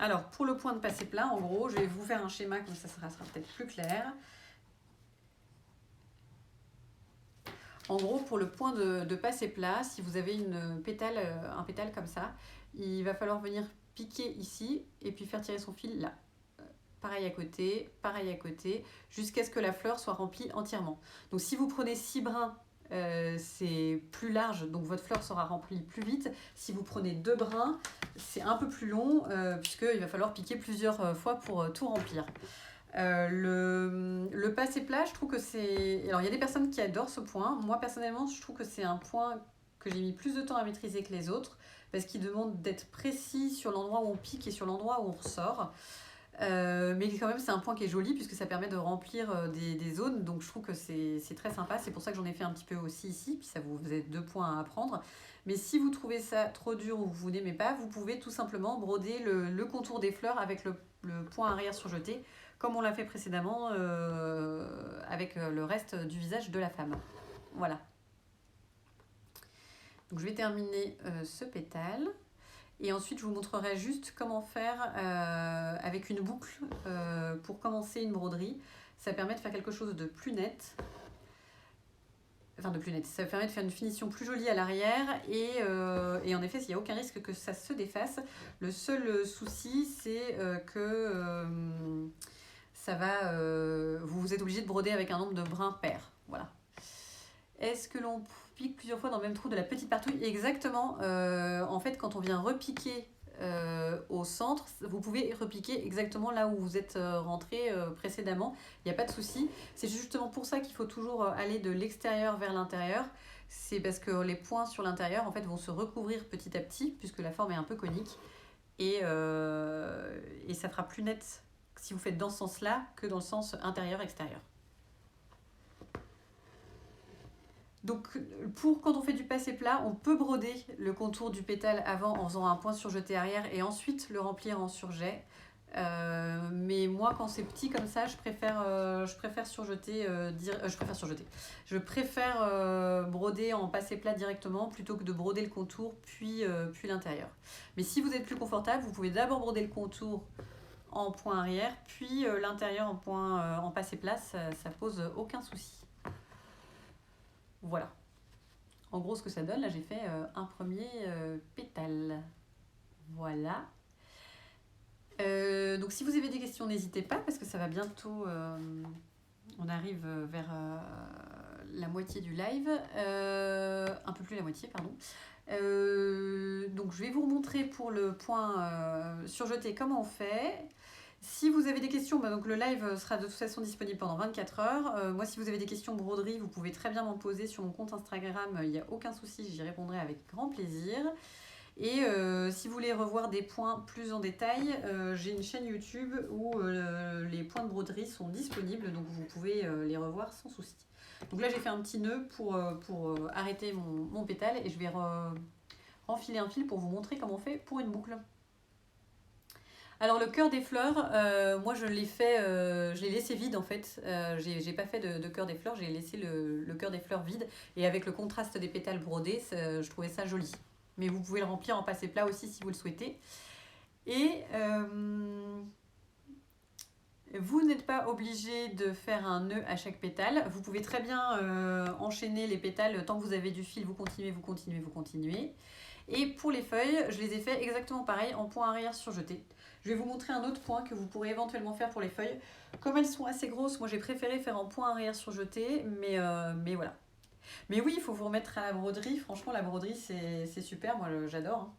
Alors, pour le point de passé plat, en gros, je vais vous faire un schéma, comme ça sera peut-être plus clair. En gros, pour le point de passé plat, si vous avez un pétale comme ça, il va falloir venir piquer ici et puis faire tirer son fil là. Pareil à côté, jusqu'à ce que la fleur soit remplie entièrement. Donc si vous prenez 6 brins, c'est plus large, donc votre fleur sera remplie plus vite. Si vous prenez 2 brins, c'est un peu plus long, puisqu'il va falloir piquer plusieurs fois pour tout remplir. Le passé plat, je trouve que c'est... Alors il y a des personnes qui adorent ce point. Moi personnellement, je trouve que c'est un point que j'ai mis plus de temps à maîtriser que les autres, parce qu'il demande d'être précis sur l'endroit où on pique et sur l'endroit où on ressort. Mais quand même c'est un point qui est joli puisque ça permet de remplir des zones, donc je trouve que c'est très sympa. C'est pour ça que j'en ai fait un petit peu aussi ici, puis ça vous êtes 2 points à apprendre. Mais si vous trouvez ça trop dur ou vous n'aimez pas, vous pouvez tout simplement broder le contour des fleurs avec le point arrière surjeté, comme on l'a fait précédemment avec le reste du visage de la femme. Voilà. Donc je vais terminer ce pétale. Et ensuite, je vous montrerai juste comment faire avec une boucle pour commencer une broderie. Ça permet de faire quelque chose de plus net. Enfin, de plus net. Ça permet de faire une finition plus jolie à l'arrière. Et en effet, il n'y a aucun risque que ça se déface. Le seul souci, c'est que vous êtes obligé de broder avec un nombre de brins pairs. Voilà. Est-ce que l'on pique plusieurs fois dans le même trou de la petite partouille? Exactement. En fait, quand on vient repiquer au centre, vous pouvez repiquer exactement là où vous êtes rentré précédemment. Il n'y a pas de souci. C'est justement pour ça qu'il faut toujours aller de l'extérieur vers l'intérieur. C'est parce que les points sur l'intérieur en fait, vont se recouvrir petit à petit, puisque la forme est un peu conique. Et ça fera plus net si vous faites dans ce sens-là que dans le sens intérieur-extérieur. Donc quand on fait du passé plat, on peut broder le contour du pétale avant en faisant un point surjeté arrière et ensuite le remplir en surjet. Mais moi, quand c'est petit comme ça, je préfère surjeter. Je préfère broder en passé plat directement plutôt que de broder le contour puis l'intérieur. Mais si vous êtes plus confortable, vous pouvez d'abord broder le contour en point arrière, puis l'intérieur en passé plat, ça pose aucun souci. Voilà. En gros, ce que ça donne, là, j'ai fait un premier pétale. Voilà. Donc, si vous avez des questions, n'hésitez pas, parce que ça va bientôt... on arrive vers la moitié du live. Un peu plus la moitié, pardon. Donc, je vais vous remontrer pour le point surjeté comment on fait. Si vous avez des questions, donc le live sera de toute façon disponible pendant 24 heures. Moi, si vous avez des questions broderie, vous pouvez très bien m'en poser sur mon compte Instagram. Il n'y a aucun souci, j'y répondrai avec grand plaisir. Et si vous voulez revoir des points plus en détail, j'ai une chaîne YouTube où les points de broderie sont disponibles, donc vous pouvez les revoir sans souci. Donc là j'ai fait un petit nœud pour arrêter mon pétale et je vais renfiler un fil pour vous montrer comment on fait pour une boucle. Alors le cœur des fleurs, moi je l'ai fait, je l'ai laissé vide en fait. J'ai pas fait de cœur des fleurs, j'ai laissé le cœur des fleurs vide. Et avec le contraste des pétales brodés, je trouvais ça joli. Mais vous pouvez le remplir en passé plat aussi si vous le souhaitez. Et vous n'êtes pas obligé de faire un nœud à chaque pétale. Vous pouvez très bien enchaîner les pétales tant que vous avez du fil, vous continuez, vous continuez, vous continuez. Et pour les feuilles, je les ai fait exactement pareil, en point arrière surjeté. Je vais vous montrer un autre point que vous pourrez éventuellement faire pour les feuilles. Comme elles sont assez grosses, moi j'ai préféré faire en point arrière surjeté, mais voilà. Mais oui, il faut vous remettre à la broderie. Franchement, la broderie, c'est super, moi j'adore. Hein.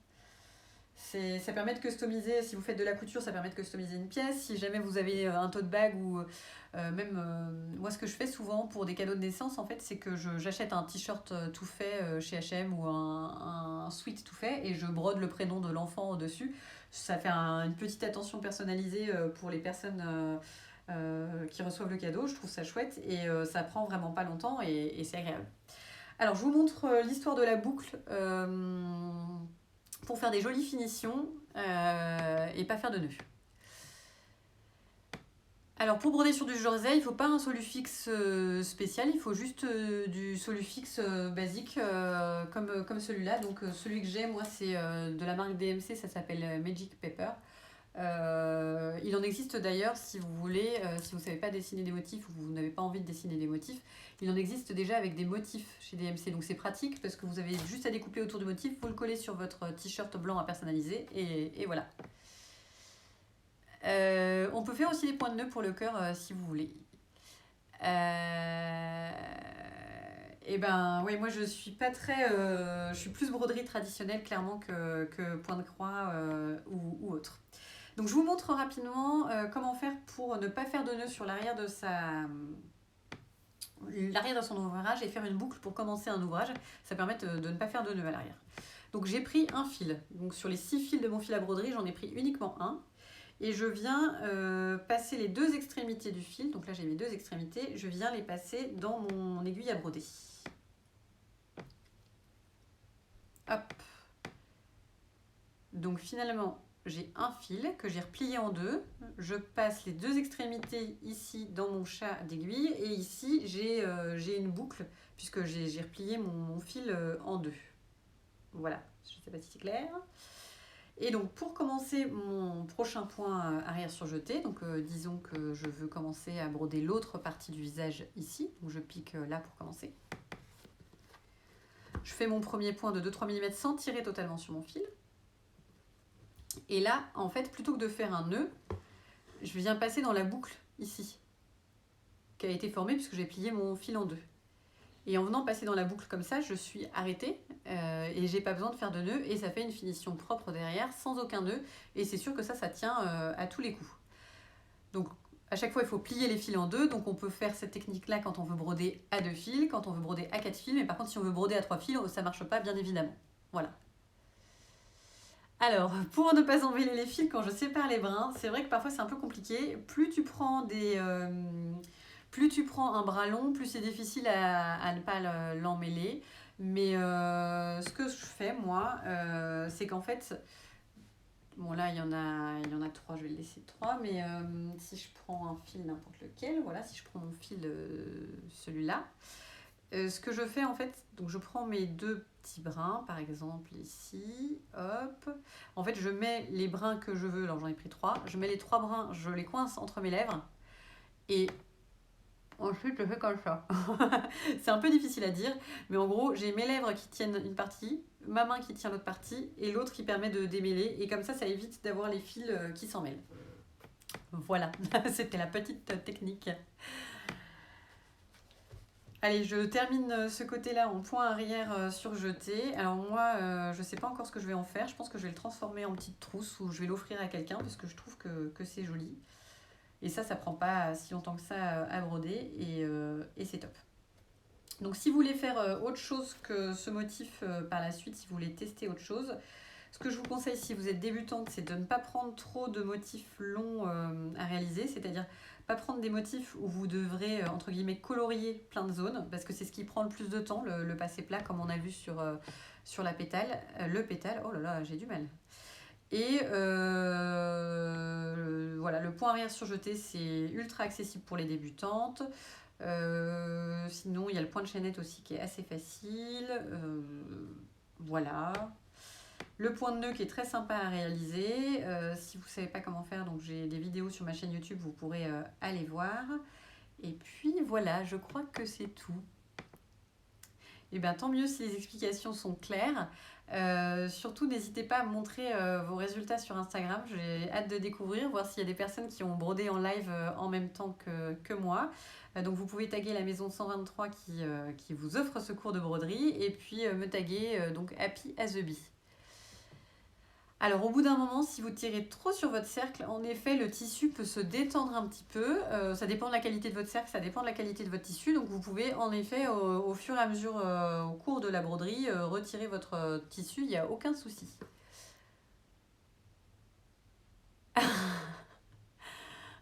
Ça permet de customiser, si vous faites de la couture, ça permet de customiser une pièce. Si jamais vous avez un tote bag ou même, moi ce que je fais souvent pour des cadeaux de naissance, en fait, c'est que j'achète un t-shirt tout fait chez H&M ou un sweat tout fait et je brode le prénom de l'enfant au-dessus. Ça fait une petite attention personnalisée pour les personnes qui reçoivent le cadeau. Je trouve ça chouette et ça prend vraiment pas longtemps et c'est agréable. Alors, je vous montre l'histoire de la boucle pour faire des jolies finitions et pas faire de nœuds. Alors pour broder sur du jersey, il ne faut pas un solufix spécial, il faut juste du solufix basique comme celui-là. Donc celui que j'ai, moi, c'est de la marque DMC, ça s'appelle Magic Paper. Il en existe d'ailleurs, si vous voulez, si vous ne savez pas dessiner des motifs ou vous n'avez pas envie de dessiner des motifs, il en existe déjà avec des motifs chez DMC. Donc c'est pratique parce que vous avez juste à découper autour du motif, vous le collez sur votre t-shirt blanc à personnaliser et voilà. On peut faire aussi des points de nœud pour le cœur si vous voulez. Et ben oui, moi je suis pas très. Je suis plus broderie traditionnelle clairement que point de croix ou autre. Donc je vous montre rapidement comment faire pour ne pas faire de nœud sur l'arrière de son ouvrage et faire une boucle pour commencer un ouvrage. Ça permet de ne pas faire de nœud à l'arrière. Donc j'ai pris un fil. Donc sur les 6 fils de mon fil à broderie, j'en ai pris uniquement un. Et je viens passer les 2 extrémités du fil. Donc là j'ai mes 2 extrémités. Je viens les passer dans mon aiguille à broder. Hop. Donc finalement, j'ai un fil que j'ai replié en 2. Je passe les 2 extrémités ici dans mon chat d'aiguille. Et ici, j'ai une boucle puisque j'ai replié mon fil en 2. Voilà, je ne sais pas si c'est clair. Et donc pour commencer mon prochain point arrière surjeté, donc disons que je veux commencer à broder l'autre partie du visage ici. Donc je pique là pour commencer. Je fais mon premier point de 2-3 mm sans tirer totalement sur mon fil. Et là, en fait, plutôt que de faire un nœud, je viens passer dans la boucle ici, qui a été formée puisque j'ai plié mon fil en 2. Et en venant passer dans la boucle comme ça, je suis arrêtée et j'ai pas besoin de faire de nœud et ça fait une finition propre derrière sans aucun nœud. Et c'est sûr que ça tient à tous les coups. Donc à chaque fois, il faut plier les fils en 2. Donc on peut faire cette technique-là quand on veut broder à 2 fils, quand on veut broder à 4 fils. Mais par contre, si on veut broder à 3 fils, ça marche pas, bien évidemment. Voilà. Alors, pour ne pas emmêler les fils quand je sépare les brins, c'est vrai que parfois c'est un peu compliqué. Plus tu prends un bras long, plus c'est difficile à ne pas l'emmêler. Mais ce que je fais, moi, c'est qu'en fait, bon là il y en a 3, je vais le laisser 3, mais si je prends un fil n'importe lequel, voilà, si je prends mon fil celui-là, ce que je fais en fait, donc je prends mes 2 petits brins, par exemple ici, hop. En fait, je mets les brins que je veux, alors j'en ai pris 3, je mets les 3 brins, je les coince entre mes lèvres et ensuite je fais comme ça. C'est un peu difficile à dire, mais en gros, j'ai mes lèvres qui tiennent une partie, ma main qui tient l'autre partie et l'autre qui permet de démêler et comme ça évite d'avoir les fils qui s'en mêlent. Voilà, c'était la petite technique. Allez, je termine ce côté-là en point arrière surjeté. Alors moi, je ne sais pas encore ce que je vais en faire. Je pense que je vais le transformer en petite trousse ou je vais l'offrir à quelqu'un parce que je trouve que c'est joli. Et ça prend pas si longtemps que ça à broder et c'est top. Donc si vous voulez faire autre chose que ce motif par la suite, si vous voulez tester autre chose, Ce que je vous conseille si vous êtes débutante, c'est de ne pas prendre trop de motifs longs à réaliser, c'est-à-dire pas prendre des motifs où vous devrez, entre guillemets, colorier plein de zones, parce que c'est ce qui prend le plus de temps, le passé plat, comme on a vu sur la pétale, le pétale, oh là là, j'ai du mal. Et voilà, le point arrière surjeté, c'est ultra accessible pour les débutantes. Sinon, il y a le point de chaînette aussi qui est assez facile. Voilà. Le point de nœud qui est très sympa à réaliser. Si vous ne savez pas comment faire, donc j'ai des vidéos sur ma chaîne YouTube, vous pourrez aller voir. Et puis voilà, je crois que c'est tout. Et bien tant mieux si les explications sont claires. Surtout, n'hésitez pas à me montrer vos résultats sur Instagram. J'ai hâte de découvrir, voir s'il y a des personnes qui ont brodé en live en même temps que moi. Donc vous pouvez taguer la maison 123 qui vous offre ce cours de broderie et puis me taguer donc Happy as a Bee. Alors au bout d'un moment, si vous tirez trop sur votre cercle, en effet le tissu peut se détendre un petit peu. Ça dépend de la qualité de votre cercle, ça dépend de la qualité de votre tissu. Donc vous pouvez en effet au fur et à mesure au cours de la broderie retirer votre tissu, il n'y a aucun souci.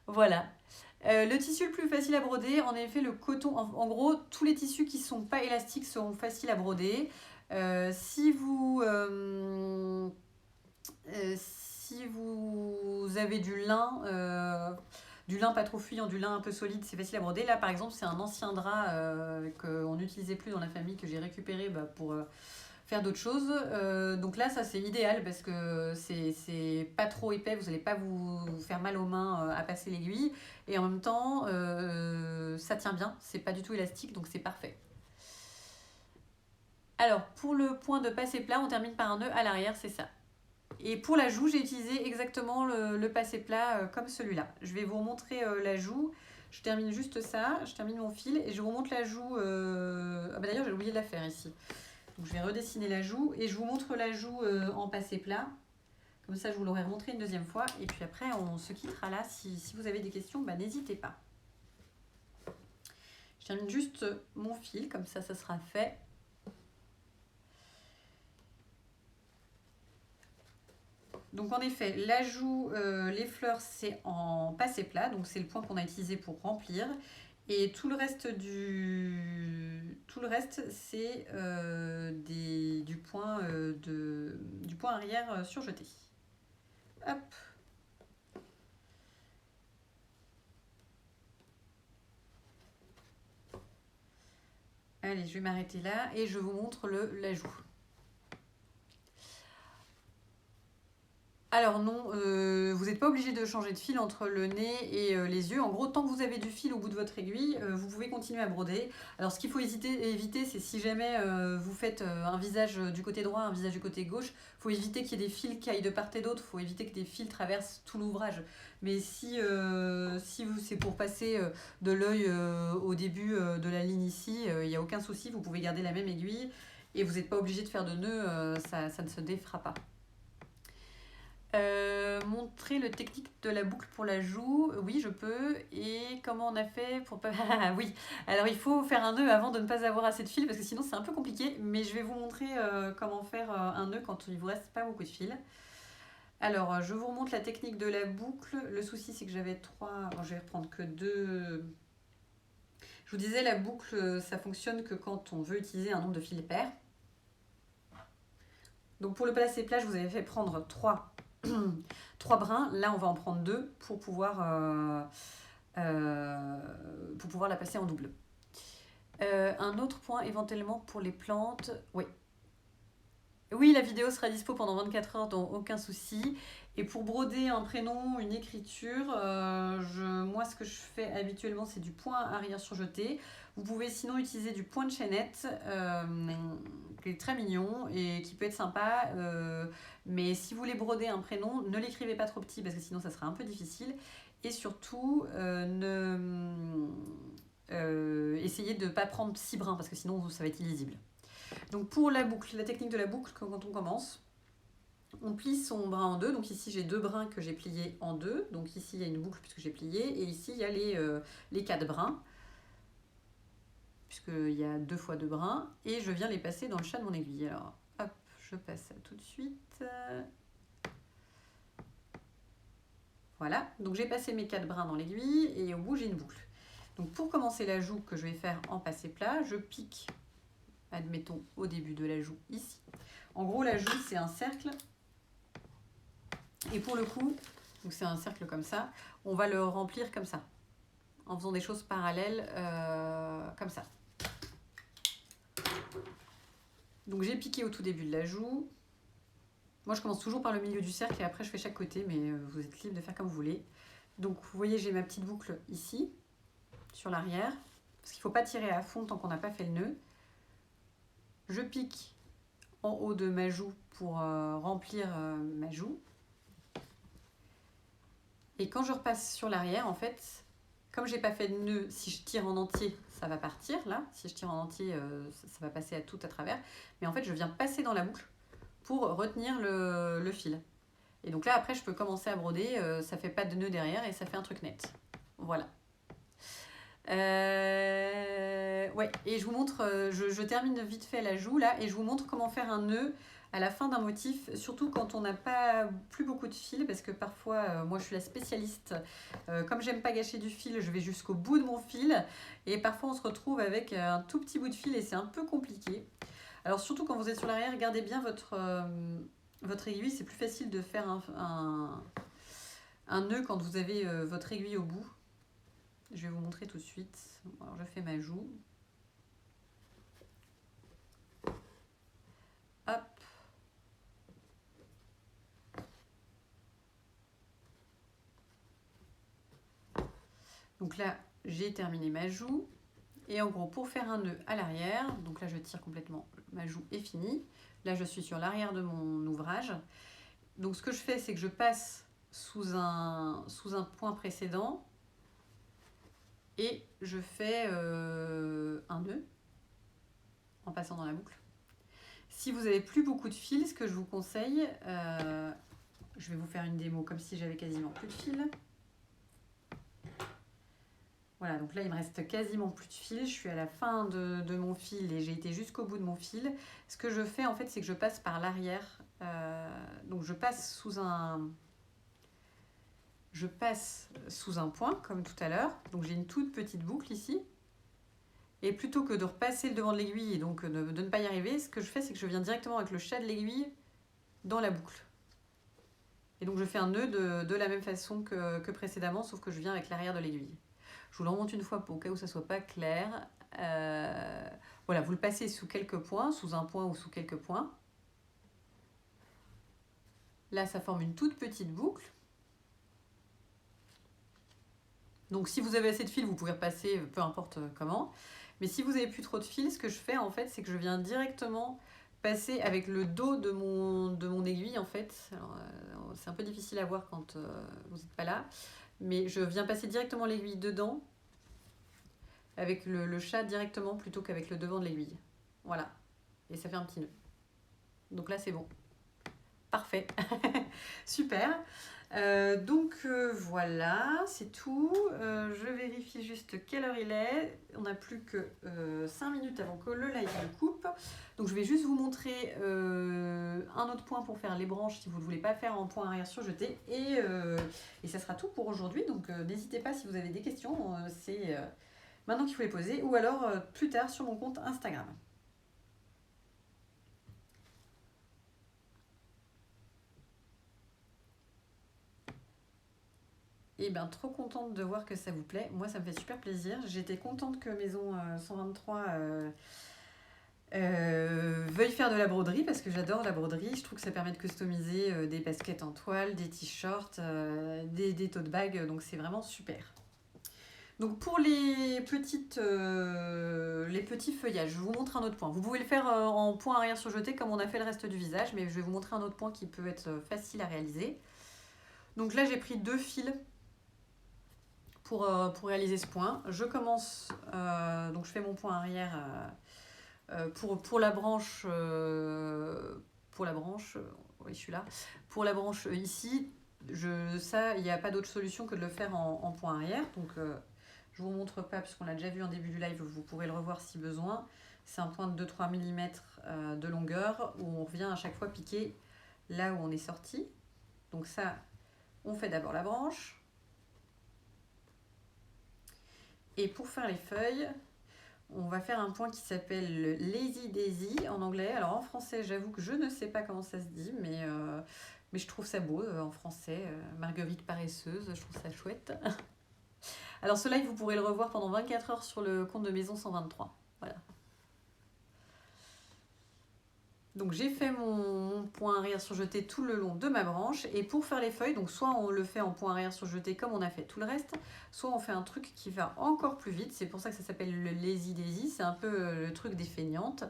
Voilà. Le tissu le plus facile à broder, en effet le coton, en gros tous les tissus qui ne sont pas élastiques seront faciles à broder. Si vous avez du lin pas trop fuyant, du lin un peu solide, c'est facile à broder. Là, par exemple, c'est un ancien drap qu'on n'utilisait plus dans la famille, que j'ai récupéré pour faire d'autres choses. Donc là, ça, c'est idéal parce que c'est pas trop épais, vous n'allez pas vous faire mal aux mains à passer l'aiguille. Et en même temps, ça tient bien, c'est pas du tout élastique, donc c'est parfait. Alors, pour le point de passer plat, on termine par un nœud à l'arrière, c'est ça. Et pour la joue, j'ai utilisé exactement le passé plat comme celui-là. Je vais vous montrer la joue. Je termine juste ça, je termine mon fil et je vous montre la joue. Ah bah d'ailleurs, j'ai oublié de la faire ici. Donc je vais redessiner la joue et je vous montre la joue en passé plat. Comme ça, je vous l'aurai montré une deuxième fois. Et puis après, on se quittera là. Si vous avez des questions, bah, n'hésitez pas. Je termine juste mon fil, comme ça sera fait. Donc en effet, la joue, les fleurs, c'est en passé plat, donc c'est le point qu'on a utilisé pour remplir. Et tout le reste, c'est du point arrière surjeté. Hop. Allez, je vais m'arrêter là et je vous montre la joue. Alors non, vous n'êtes pas obligé de changer de fil entre le nez et les yeux. En gros, tant que vous avez du fil au bout de votre aiguille, vous pouvez continuer à broder. Alors ce qu'il faut éviter, c'est si jamais vous faites un visage du côté droit, un visage du côté gauche, il faut éviter qu'il y ait des fils qui aillent de part et d'autre, il faut éviter que des fils traversent tout l'ouvrage. Mais si c'est pour passer de l'œil au début de la ligne ici, il n'y a aucun souci, vous pouvez garder la même aiguille et vous n'êtes pas obligé de faire de nœud, ça ne se défera pas. Montrer le technique de la boucle pour la joue, oui je peux. Et comment on a fait pour pas... oui, alors il faut faire un nœud avant de ne pas avoir assez de fil parce que sinon c'est un peu compliqué, mais je vais vous montrer comment faire un nœud quand il vous reste pas beaucoup de fil. Alors je vous remontre la technique de la boucle. Le souci c'est que j'avais 3, bon, je vais reprendre que 2. Je vous disais la boucle ça fonctionne que quand on veut utiliser un nombre de fils pairs. Donc pour le passer plat je vous avais fait prendre 3 brins, là on va en prendre 2 pour pouvoir la passer en double. Un autre point éventuellement pour les plantes, oui la vidéo sera dispo pendant 24 heures, donc aucun souci. Et pour broder un prénom, une écriture, moi ce que je fais habituellement c'est du point arrière surjeté. Vous pouvez sinon utiliser du point de chaînette qui est très mignon et qui peut être sympa. Mais si vous voulez broder un prénom, ne l'écrivez pas trop petit parce que sinon ça sera un peu difficile. Et surtout, essayez de ne pas prendre 6 brins parce que sinon ça va être illisible. Donc pour la boucle, la technique de la boucle, quand on commence, on plie son brin en deux. Donc ici j'ai 2 brins que j'ai pliés en 2. Donc ici il y a une boucle puisque j'ai plié. Et ici il y a les 4 brins. Puisqu'il y a 2 fois 2 brins. Et je viens les passer dans le chat de mon aiguille. Alors hop, je passe ça tout de suite. Voilà, donc j'ai passé mes 4 brins dans l'aiguille et au bout j'ai une boucle. Donc pour commencer la joue que je vais faire en passé plat, je pique, admettons, au début de la joue ici. En gros, la joue c'est un cercle. Et pour le coup, donc c'est un cercle comme ça, on va le remplir comme ça, en faisant des choses parallèles comme ça. Donc j'ai piqué au tout début de la joue. Moi je commence toujours par le milieu du cercle et après je fais chaque côté, mais vous êtes libre de faire comme vous voulez. Donc vous voyez, j'ai ma petite boucle ici, sur l'arrière, parce qu'il ne faut pas tirer à fond tant qu'on n'a pas fait le nœud. Je pique en haut de ma joue pour remplir ma joue. Et quand je repasse sur l'arrière, en fait, comme j'ai pas fait de nœud, si je tire en entier, ça va partir là. Si je tire en entier, ça va passer à tout à travers. Mais en fait, je viens passer dans la boucle pour retenir le fil. Et donc là, après, je peux commencer à broder. Ça fait pas de nœud derrière et ça fait un truc net. Voilà. Ouais, et je vous montre, je termine vite fait la joue là, et je vous montre comment faire un nœud à la fin d'un motif, surtout quand on n'a pas plus beaucoup de fil, parce que parfois, moi je suis la spécialiste, comme j'aime pas gâcher du fil, je vais jusqu'au bout de mon fil, et parfois on se retrouve avec un tout petit bout de fil et c'est un peu compliqué. Alors surtout quand vous êtes sur l'arrière, gardez bien votre aiguille, c'est plus facile de faire un nœud quand vous avez votre aiguille au bout. Je vais vous montrer tout de suite. Alors, je fais ma joue. Hop. Donc là, j'ai terminé ma joue. Et en gros, pour faire un nœud à l'arrière, donc là, je tire complètement. Ma joue est finie. Là, je suis sur l'arrière de mon ouvrage. Donc, ce que je fais, c'est que je passe sous un point précédent. Et je fais un nœud en passant dans la boucle. Si vous n'avez plus beaucoup de fil, ce que je vous conseille, je vais vous faire une démo comme si j'avais quasiment plus de fil. Voilà, donc là il me reste quasiment plus de fil, je suis à la fin de mon fil et j'ai été jusqu'au bout de mon fil. Ce que je fais en fait, c'est que je passe par l'arrière, donc je passe sous un point comme tout à l'heure, donc j'ai une toute petite boucle ici. Et plutôt que de repasser le devant de l'aiguille et donc de ne pas y arriver, ce que je fais, c'est que je viens directement avec le chat de l'aiguille dans la boucle. Et donc je fais un nœud de la même façon que précédemment, sauf que je viens avec l'arrière de l'aiguille. Je vous le remonte une fois pour au cas où ça ne soit pas clair. Voilà, vous le passez sous quelques points, sous un point ou sous quelques points. Là, ça forme une toute petite boucle. Donc si vous avez assez de fil, vous pouvez repasser, peu importe comment. Mais si vous n'avez plus trop de fil, ce que je fais en fait, c'est que je viens directement passer avec le dos de mon aiguille en fait. C'est un peu difficile à voir quand vous n'êtes pas là. Mais je viens passer directement l'aiguille dedans avec le chat directement plutôt qu'avec le devant de l'aiguille. Voilà. Et ça fait un petit nœud. Donc là c'est bon. Parfait. Super. Voilà, c'est tout. Je vérifie juste quelle heure il est. On n'a plus que 5 minutes avant que le live le coupe. Donc je vais juste vous montrer un autre point pour faire les branches si vous ne voulez pas faire en point arrière surjeté. Et ça sera tout pour aujourd'hui. Donc n'hésitez pas si vous avez des questions. C'est maintenant qu'il faut les poser. Ou alors plus tard sur mon compte Instagram. Et bien, trop contente de voir que ça vous plaît. Moi, ça me fait super plaisir. J'étais contente que Maison 123 veuille faire de la broderie parce que j'adore la broderie. Je trouve que ça permet de customiser des baskets en toile, des t-shirts, des tote bags. Donc, c'est vraiment super. Donc, pour les petits feuillages, je vous montre un autre point. Vous pouvez le faire en point arrière surjeté comme on a fait le reste du visage, mais je vais vous montrer un autre point qui peut être facile à réaliser. Donc là, j'ai pris 2 fils pour réaliser ce point. Je commence, donc je fais mon point arrière pour la branche, oui je suis là, pour la branche ici, ça il n'y a pas d'autre solution que de le faire en point arrière, donc je vous montre pas puisqu'on l'a déjà vu en début du live, vous pourrez le revoir si besoin. C'est un point de 2-3 mm de longueur où on revient à chaque fois piquer là où on est sorti. Donc ça, on fait d'abord la branche. Et pour faire les feuilles, on va faire un point qui s'appelle le Lazy Daisy en anglais. Alors en français, j'avoue que je ne sais pas comment ça se dit, mais je trouve ça beau en français. Marguerite paresseuse, je trouve ça chouette. Alors ce live, vous pourrez le revoir pendant 24 heures sur le compte de Maison 123. Voilà. Donc j'ai fait mon point arrière surjeté tout le long de ma branche. Et pour faire les feuilles, donc soit on le fait en point arrière surjeté comme on a fait tout le reste, soit on fait un truc qui va encore plus vite. C'est pour ça que ça s'appelle le Lazy Daisy. C'est un peu le truc des feignantes.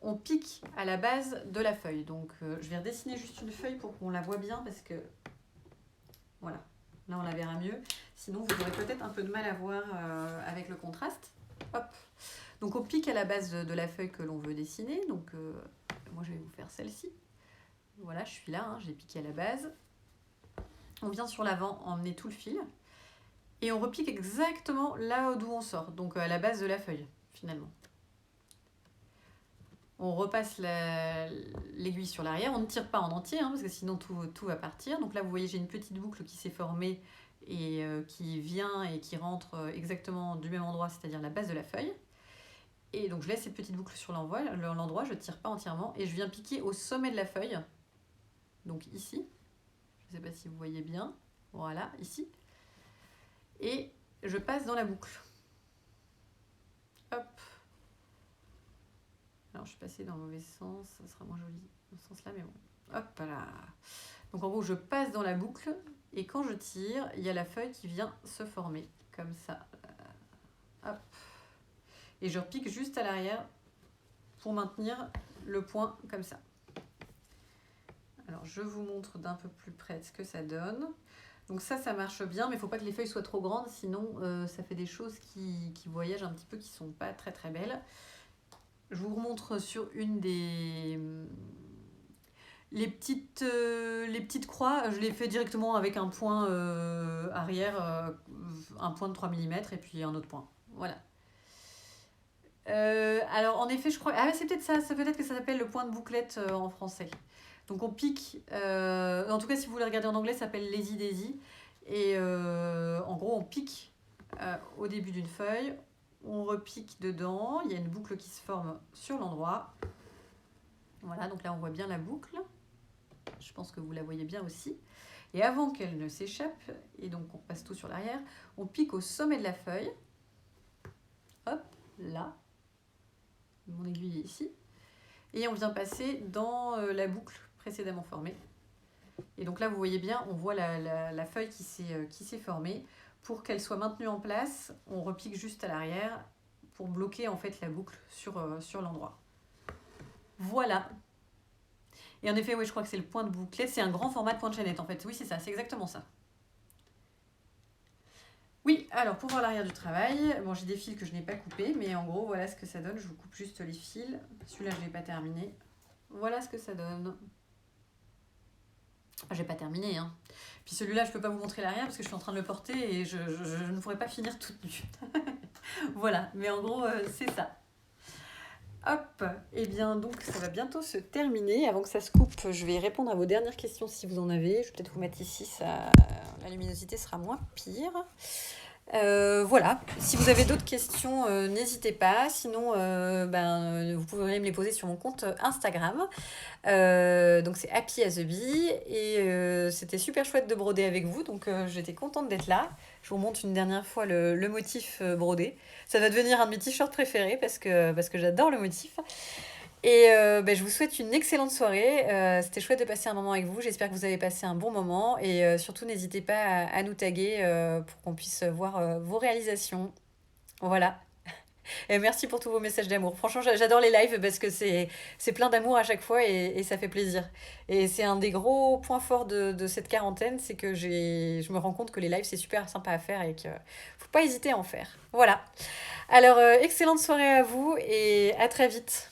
On pique à la base de la feuille. Donc je vais redessiner juste une feuille pour qu'on la voit bien parce que voilà, là on la verra mieux. Sinon vous aurez peut-être un peu de mal à voir avec le contraste. Hop. Donc on pique à la base de la feuille que l'on veut dessiner. Donc moi je vais vous faire celle-ci. Voilà, je suis là, hein, j'ai piqué à la base. On vient sur l'avant emmener tout le fil. Et on repique exactement là d'où on sort. Donc à la base de la feuille, finalement. On repasse l'aiguille sur l'arrière. On ne tire pas en entier, hein, parce que sinon tout va partir. Donc là, vous voyez, j'ai une petite boucle qui s'est formée et qui vient et qui rentre exactement du même endroit, c'est-à-dire la base de la feuille. Et donc je laisse cette petite boucle sur l'endroit, je ne tire pas entièrement et je viens piquer au sommet de la feuille. Donc ici, je ne sais pas si vous voyez bien, voilà, ici. Et je passe dans la boucle. Hop. Alors je suis passée dans le mauvais sens, ça sera moins joli dans ce sens-là, mais bon. Hop là. Donc en gros, je passe dans la boucle et quand je tire, il y a la feuille qui vient se former, comme ça. Hop. Et je repique juste à l'arrière pour maintenir le point comme ça. Alors je vous montre d'un peu plus près ce que ça donne. Donc ça marche bien, mais il ne faut pas que les feuilles soient trop grandes, sinon ça fait des choses qui voyagent un petit peu, qui ne sont pas très très belles. Je vous remontre sur une des... Les petites croix, je les fais directement avec un point arrière, un point de 3 mm et puis un autre point. Voilà. Alors en effet je crois... Ah c'est peut-être ça, peut-être que ça s'appelle le point de bouclette en français. Donc on pique, en tout cas si vous voulez regarder en anglais ça s'appelle Lazy Daisy. Et en gros on pique au début d'une feuille, on repique dedans, il y a une boucle qui se forme sur l'endroit. Voilà, donc là on voit bien la boucle, je pense que vous la voyez bien aussi. Et avant qu'elle ne s'échappe, et donc on passe tout sur l'arrière, on pique au sommet de la feuille, hop, là. Mon aiguille est ici, et on vient passer dans la boucle précédemment formée. Et donc là, vous voyez bien, on voit la feuille qui s'est formée. Pour qu'elle soit maintenue en place, on repique juste à l'arrière pour bloquer en fait la boucle sur l'endroit. Voilà. Et en effet, oui, je crois que c'est le point de bouclette. C'est un grand format de point de chaînette en fait. Oui, c'est ça, c'est exactement ça. Oui, alors pour voir l'arrière du travail, bon, j'ai des fils que je n'ai pas coupés, mais en gros, voilà ce que ça donne. Je vous coupe juste les fils. Celui-là, je ne l'ai pas terminé. Voilà ce que ça donne. Ah, j'ai pas terminé, hein. Puis celui-là, je peux pas vous montrer l'arrière parce que je suis en train de le porter et je ne pourrais pas finir toute nue. Voilà, mais en gros, c'est ça. Hop, et bien donc ça va bientôt se terminer. Avant que ça se coupe, je vais répondre à vos dernières questions si vous en avez. Je vais peut-être vous mettre ici, la luminosité sera moins pire. Voilà, si vous avez d'autres questions, n'hésitez pas. Sinon, vous pouvez me les poser sur mon compte Instagram. Donc c'est Happy as a Bee. Et c'était super chouette de broder avec vous. Donc j'étais contente d'être là. Je vous montre une dernière fois le motif brodé. Ça va devenir un de mes t-shirts préférés parce que j'adore le motif. Et je vous souhaite une excellente soirée. C'était chouette de passer un moment avec vous. J'espère que vous avez passé un bon moment. Et surtout, n'hésitez pas à nous taguer pour qu'on puisse voir vos réalisations. Voilà. Et merci pour tous vos messages d'amour. Franchement, j'adore les lives parce que c'est plein d'amour à chaque fois et ça fait plaisir. Et c'est un des gros points forts de cette quarantaine, c'est que je me rends compte que les lives, c'est super sympa à faire et qu'il ne faut pas hésiter à en faire. Voilà. Alors, excellente soirée à vous et à très vite.